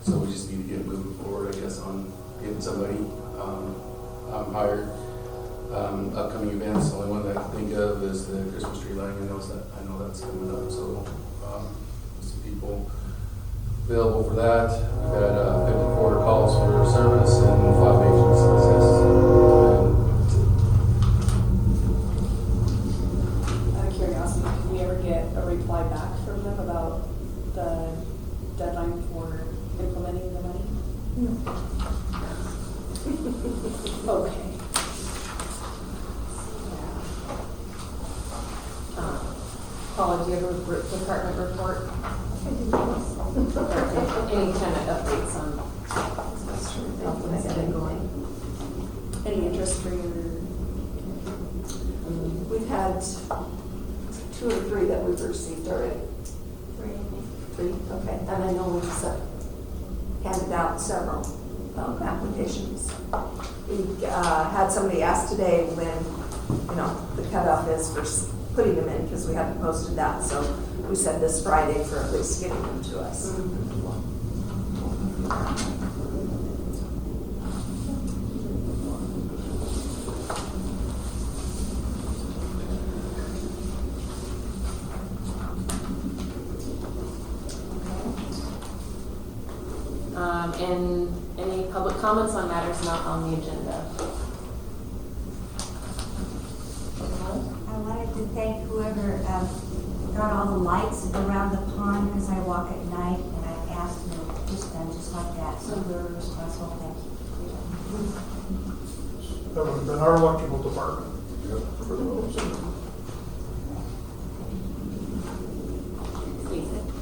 So we just need to get moving forward, I guess, on getting somebody hired. Upcoming events, the only one that I can think of is the Christmas tree lighting. I know that's coming up. So some people available for that. We've had 54 calls for service and 5 agents assist. Out of curiosity, did we ever get a reply back from them about the deadline for implementing the money? No. Okay. Paula, do you have a department report? Any kind of updates on how things have been going? Any interest for your? We've had 2 or 3 that we've received already. 3, okay. And I know we've handed out several applications. We had somebody ask today when, the cutoff is for putting them in, because we haven't posted that. So we said this Friday for at least getting them to us. And any public comments on matters not on the agenda? I wanted to thank whoever got all the lights around the pond, because I walk at night, and I asked them to just done just like that, so we're responsible. Thank you. That would have been our electrical department. For those.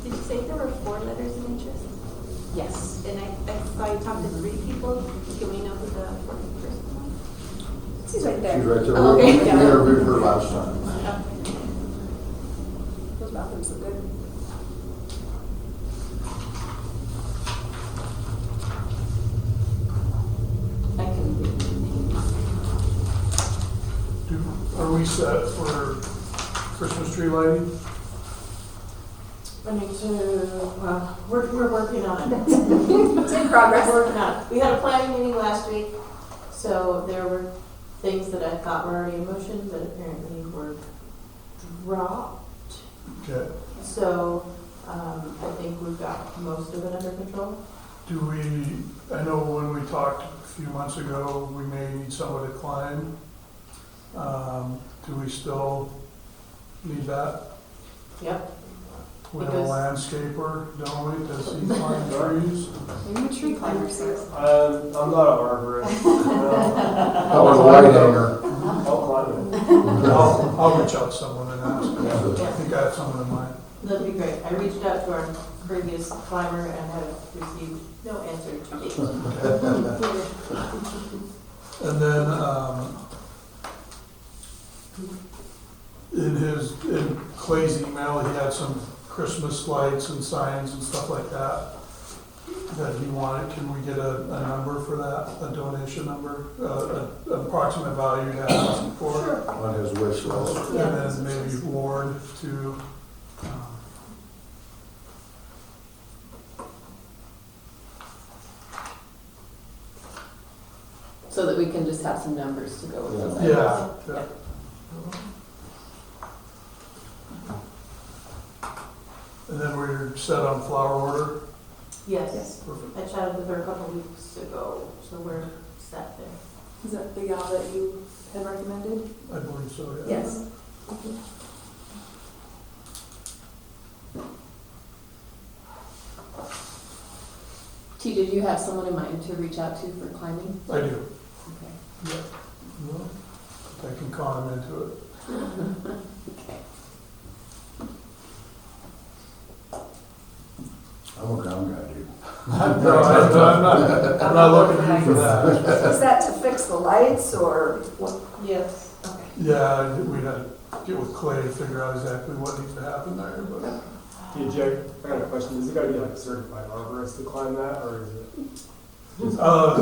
Did you say there were 4 letters of interest? Yes. And I saw you talked to 3 people. Can we know who the 4th person was? She's right there. She's right there. Oh, okay. We interviewed her last time. Those bathrooms look good. I can read the names. Are we set for Christmas tree lighting? I need to, well, we're working on it. It's in progress. We're working on it. We had a planning meeting last week, so there were things that I thought were already in motion that apparently were dropped. Okay. So, I think we've got most of it under control. Do we, I know when we talked a few months ago, we may need someone to climb. Do we still need that? Yep. We have a landscaper, don't we, does he climb trees? Are you a tree climber, sir? I'm not a arborist. That was a white hanger. I'll reach out to someone and ask. I think I have someone in mind. That'd be great. I reached out to our previous climber and have received no answer to date. And then, in Clay's email, he had some Christmas lights and signs and stuff like that he wanted. Can we get a number for that, a donation number, an approximate value to ask for? Sure. On his wish list. And then maybe Ward to, So that we can just have some numbers to go with those items. yeah. And then we're set on flower order. Yes. Perfect. I chatted with her a couple weeks ago, so we're set there. Is that the gal that you had recommended? I believe so, yeah. Yes. T, did you have someone in mind to reach out to for climbing? I do. Okay. Yeah. Well, I can con him into it. Okay. I'm a ground guy, dude. No, I'm not looking at you for that. Is that to fix the lights or what? Yes. Okay. Yeah, we'd have to get with Clay to figure out exactly what needs to happen there, but. Hey, Jay, I got a question. Is it gotta be like certified arborist to climb that, or is it?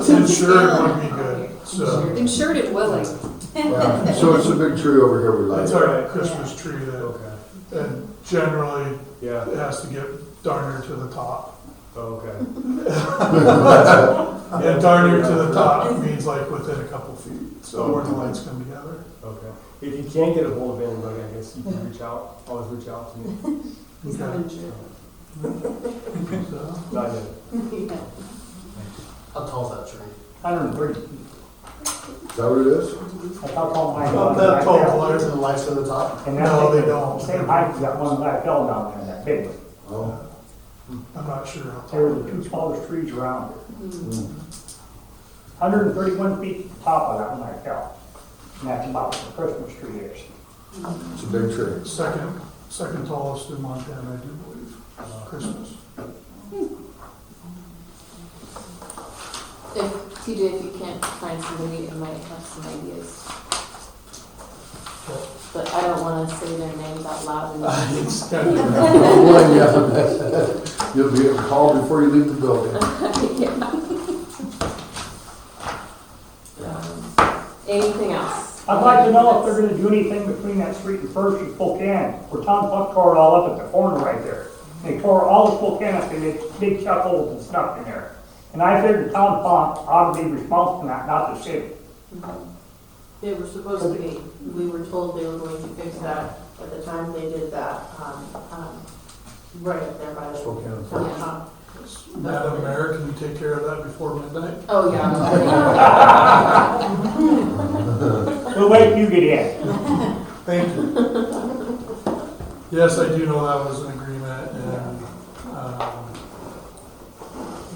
Insured would be good, so. Insured and willing. Yeah. So it's a big tree over here we like. It's our Christmas tree that, Okay. and generally, Yeah. it has to get darn near to the top. Oh, okay. And darn near to the top means like within a couple feet, so where the lights come together. Okay. If you can't get a hold of anybody, I guess you can reach out, always reach out to me. He's not insured. So, Not yet. How tall is that tree? 130. Is that what it is? That's how tall mine Not was. that tall, And Larry. To the lights of the top? that's No, they the don't. Same height as that one that I fell down there, that big one. Oh. I'm not sure how They were tall the it two is. smallest trees around it. Mm. 131 feet to the top of that one I fell. And that's about what the Christmas tree is. It's a big tree. Second tallest in Montana, I do believe, Christmas. If, TJ, if you can't find somebody, I might have some ideas. But I don't wanna say their names out loud. It's kind of, Well, yeah. You'll be called before you leave the building. Anything else? I'd like to know if they're gonna do anything between that street and First and Spokane, where Tom Puck tore it all up at the corner right there. They tore all the Spokane up and it's big chuck holes and stuff in there. And I figured Tom Puck ought to be responsible for that, not the city. They were supposed to be, we were told they were going to fix that at the time they did that, right up there by the. Spokane. Yeah. Madam Mayor, can you take care of that before midnight? Oh, yeah. We'll wait till you get in. Thank you. Yes, I do know that was an agreement, and,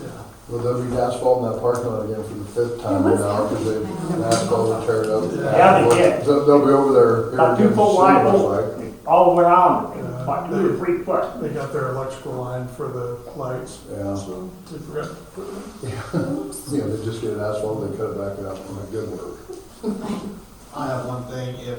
yeah. Well, Will there be asphalt in that parking lot again for the 5th time now, because they asphalt tear it up? Yeah, they did. They'll be over there. About here 2 again foot soon, wide, looks like. all around, about 2 or 3 foot. They got their electrical line for the lights, Yeah. so they forgot to put it in. Yeah, they just get an asphalt, they cut it back up, and good work. I have one thing, if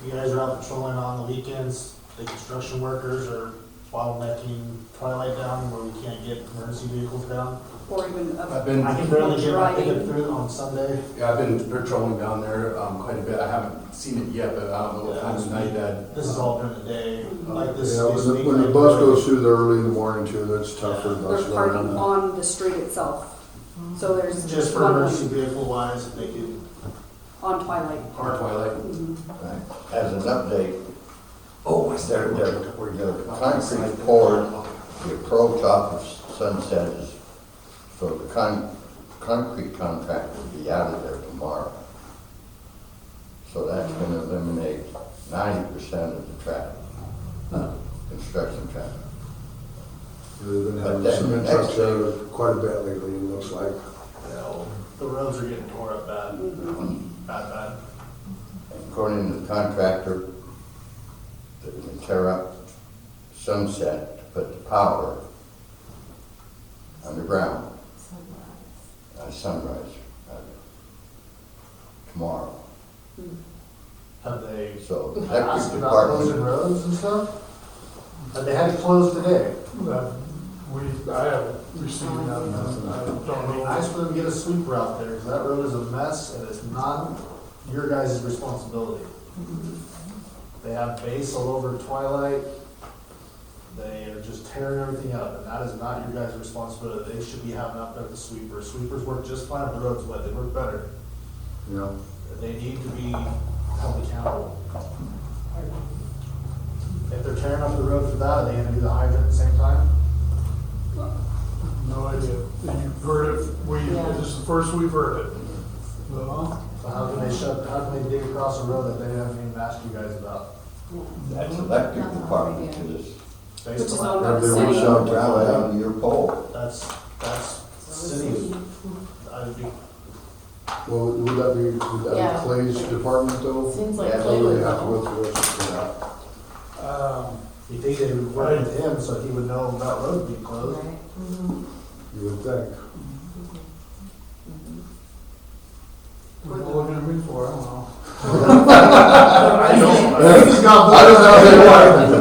you guys are out patrolling on the weekends, the construction workers are bottlenecking Twilight down where we can't get emergency vehicles down. Or even I've been- I can barely get my driving. ticket through on Sunday. Yeah, I've been patrolling down there, quite a bit. I haven't seen it yet, but I don't know what time of night that. This is all during the day, like this. Yeah, this week, when the like- bus goes through there early in the morning too, that's tough for the bus. They're parking on the street itself. So there's Just for one emergency lane vehicle wise, if they could on Twilight. park. Twilight. Mhm. As an update, the concrete poured, the approach off of Sunset is, so the concrete contractor will be out of there tomorrow. So that's gonna eliminate 90% of the traffic, construction traffic. They've been But having then cement next trucks there quite a bit lately, it looks like. The roads are getting tore up bad, bad. According to the contractor, they're gonna tear up Sunset to put the power underground. Sunrise, tomorrow. Have they So the asked electric about department, closing roads and stuff? Have they had to close today? I haven't received nothing, I don't It'd be know. nice for them to get a sweeper out there, because that road is a mess, and it's not your guys' responsibility. They have base all over Twilight, they are just tearing everything up, and that is not your guys' responsibility. They should be having out there the sweeper. Sweepers work just fine if the road's wet, they work better. Yeah. They need to be held accountable. If they're tearing up the road for that, are they gonna do the hydrant at the same time? No idea. You've heard it, this is the first we've heard it. So, So how can they dig across a road that they haven't even asked you guys about? that's electric department to this. Based Which is on owned that, by the They city. reach out right under your pole. that's city, I'd be, Well, would that be Yeah. Clay's department though? Seems like Yeah, Clay They would have to know. go through us for that. you think they would work with him so he would know that road being closed? Right. You would think. what are you looking at me for, I don't know. I don't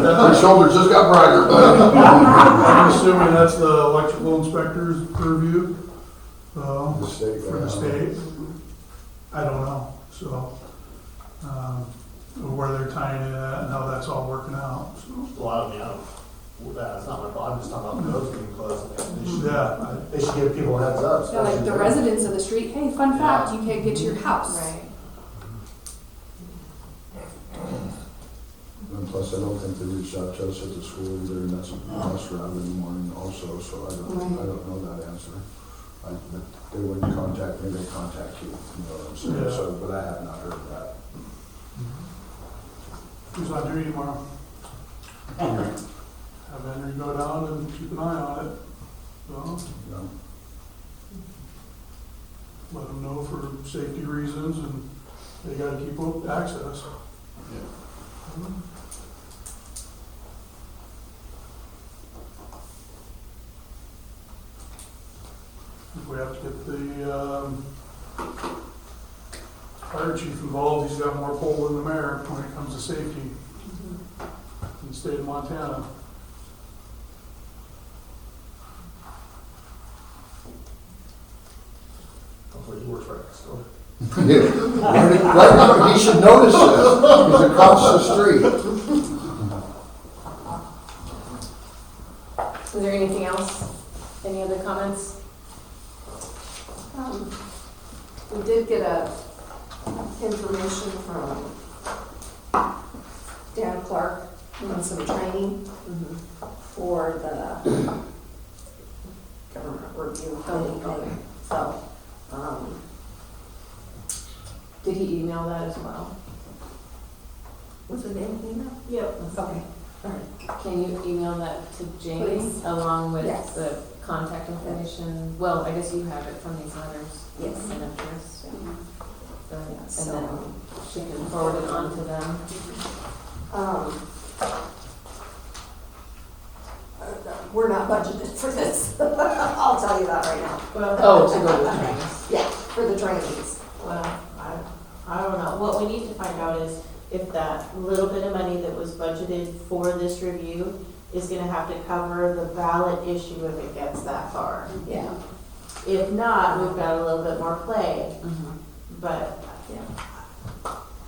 know, your shoulders just got brighter, buddy. I'm assuming that's the electrical inspector's purview, The state. for the state. I don't know, so, where they're tying it at and how that's all working out, so. Well, I mean, that's not my problem, I'm just talking about the roads being closed. Yeah. They should give people a heads up. Yeah, like the residents of the street, hey, fun fact, you can't get to your house. Right. And plus, I don't think they reached out to us at the school either, and that's around in the morning also, so I don't know that answer. But they wouldn't contact me, they contact you, you know what I'm saying, Yeah. so, but I have not heard that. Who's on duty tomorrow? Have Henry go down and keep an eye on it, so, You know? let them know for safety reasons, and they gotta keep up access. If we have to get the, fire chief involved, he's got more pull than the mayor when it comes to safety in the state of Montana. Hopefully he works right next door. Right now, he should notice this, he's across the street. Is there anything else? Any other comments? We did get information from Dan Clark on some training for the government review thing. So, Did he email that as well? was it in email? Yep. Okay, all right. Can you email that to Jamie Please. along with Yes. the contact information, well, I guess you have it from these letters. Yes. Signatures. And So- then she can forward it on to them. We're not budgeted for this. I'll tell you that right now. Oh, to go to the trainings. Yeah, for the trainings. Well, I don't know. What we need to find out is if that little bit of money that was budgeted for this review is gonna have to cover the ballot issue if it gets that far. Yeah. If not, we've got a little bit more play, but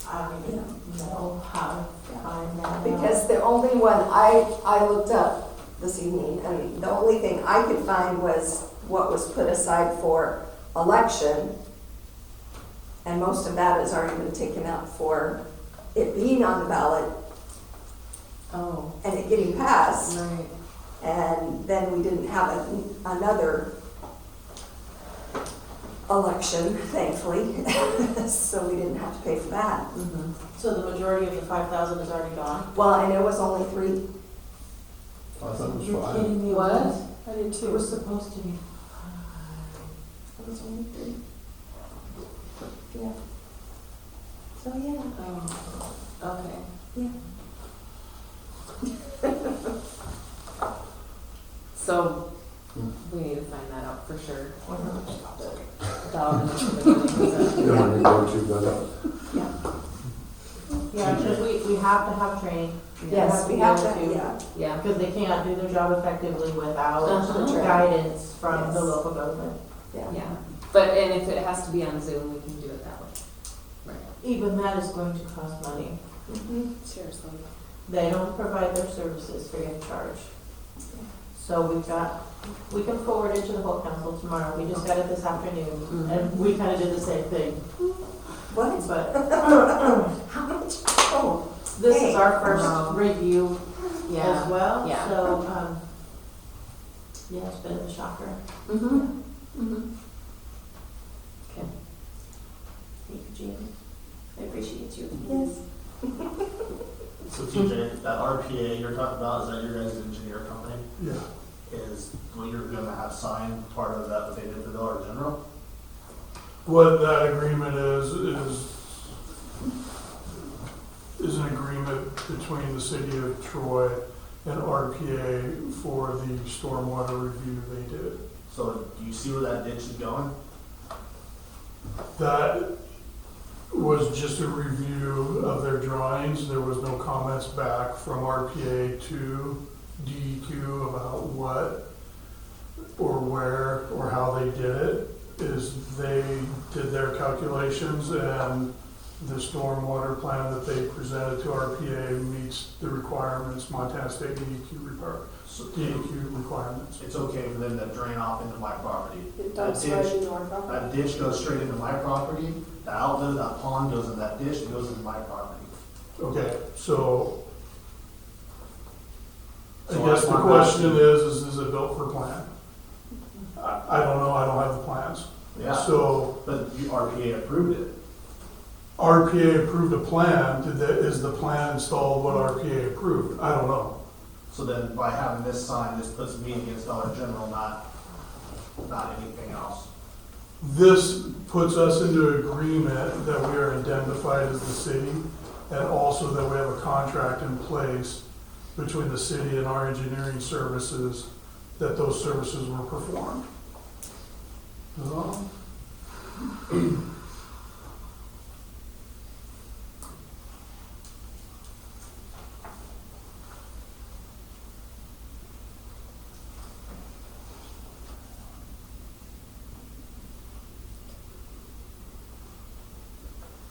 I don't even know how to find that out. Because the only one I looked up this evening, and the only thing I could find was what was put aside for election. And most of that has already been taken out for it being on the ballot Oh, and it getting passed. right. And then we didn't have another election, thankfully, so we didn't have to pay for that. So the majority of the 5,000 is already gone? Well, and it was only 3. I thought it was You're five. kidding me. What? I did too. It was supposed to be. It was only 3. Yeah. So, yeah. Oh, okay. Yeah. So, we need to find that out for sure. The dollar amount for the building, You don't want to go to Yeah, because we have to have training. Yes, we have to, yeah. yeah. Because they can't do their job effectively without Uh-huh. guidance from the Yes. local government. Yeah, but, and if it has to be on Zoom, we can do it that way. Right. Even that is going to cost money. Seriously. They don't provide their services free of charge. So we can forward it to the whole council tomorrow. We just got it this afternoon, and we kind of did the same thing. What? But How much? Oh, this Hey. is our first review Yeah. as well, Yeah. so, yeah, it's been a shocker. Mm-hmm. Mm-hmm. Okay. Thank you, Jamie. I appreciate you. yes. So TJ, that RPA you're talking about, is that your guys' engineer company? Yeah. Is what you're gonna have signed part of that what they did for Dollar General? What that agreement is an agreement between the city of Troy and RPA for the stormwater review they did. So do you see where that ditch is going? That was just a review of their drawings. There was no comments back from RPA to DEQ about what or where or how they did it. Is they did their calculations and the stormwater plan that they presented to RPA meets the requirements, Montana State DEQ requirements. It's okay for them to drain off into my property. It That dumps right ditch, into our property. that ditch goes straight into my property. The outlet of that pond goes in that ditch and goes into my property. Okay, so I So guess the I'm question asking- is it built for plan? I don't know, I don't have the plans. Yeah. So But RPA approved it. RPA approved a plan, is the plan installed what RPA approved? I don't know. So then by having this signed, this puts me against Dollar General, not anything else. This puts us into agreement that we are identified as the city and also that we have a contract in place between the city and our engineering services that those services were performed.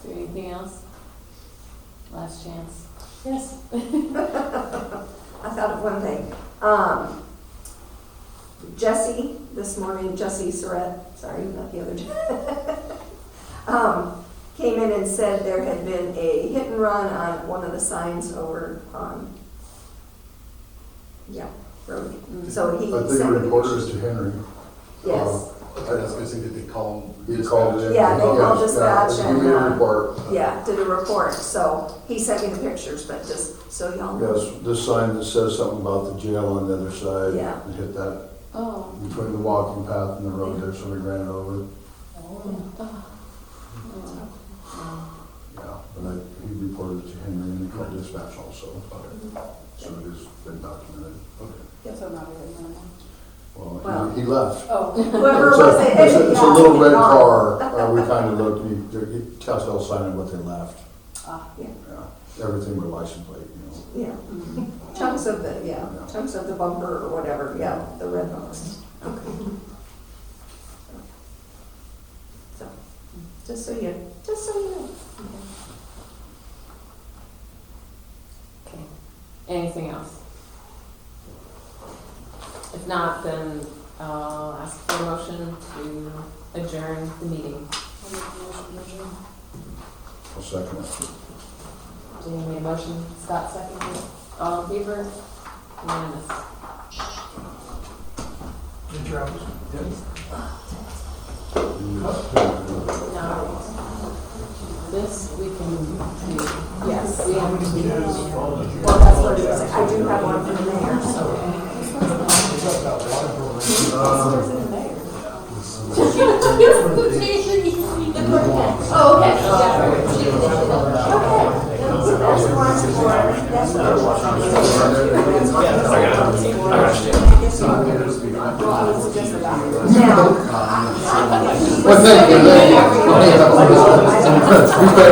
Is there anything else? Last chance. Yes. I thought of one thing. Jesse, this morning, Jesse Surratt, sorry, not the other came in and said there had been a hit and run on one of the signs over on, road. So he I think sent the me reporter pictures. is to Henry. Yes. I was gonna say, did they call him? He called it in. Yeah, they called Yes, dispatch yeah, and, Give me a report. Yeah, did a report. So he sent me the pictures, but just so y'all know. Yes, this sign that says something about the jail on the other side. Yeah. Hit that Oh. between the walking path and the road there, so we ran it over. Yeah, but he reported it to Henry and he called dispatch also. So it has been documented. Yes, I'm not even. Well, he left. Oh. Whoever It's was a, it, it's a little red yeah. car, we kind of looked, he tells they'll sign in what they left. Yeah. Yeah, everything but license plate, you know. Yeah, chunks of the, chunks of the bumper or whatever, yeah, the red bumpers. Okay. So, just so you know. Okay. Anything else? If not, then I'll ask for a motion to adjourn the meeting. I'll second it. Jenny made a motion, Scott seconded. All in favor? Unanimous. Hey, Travis. Now, this we can do. Yes, we have to do. Well, that's what it is, I do have one from the mayor, so. Oh, okay. Well, thank you.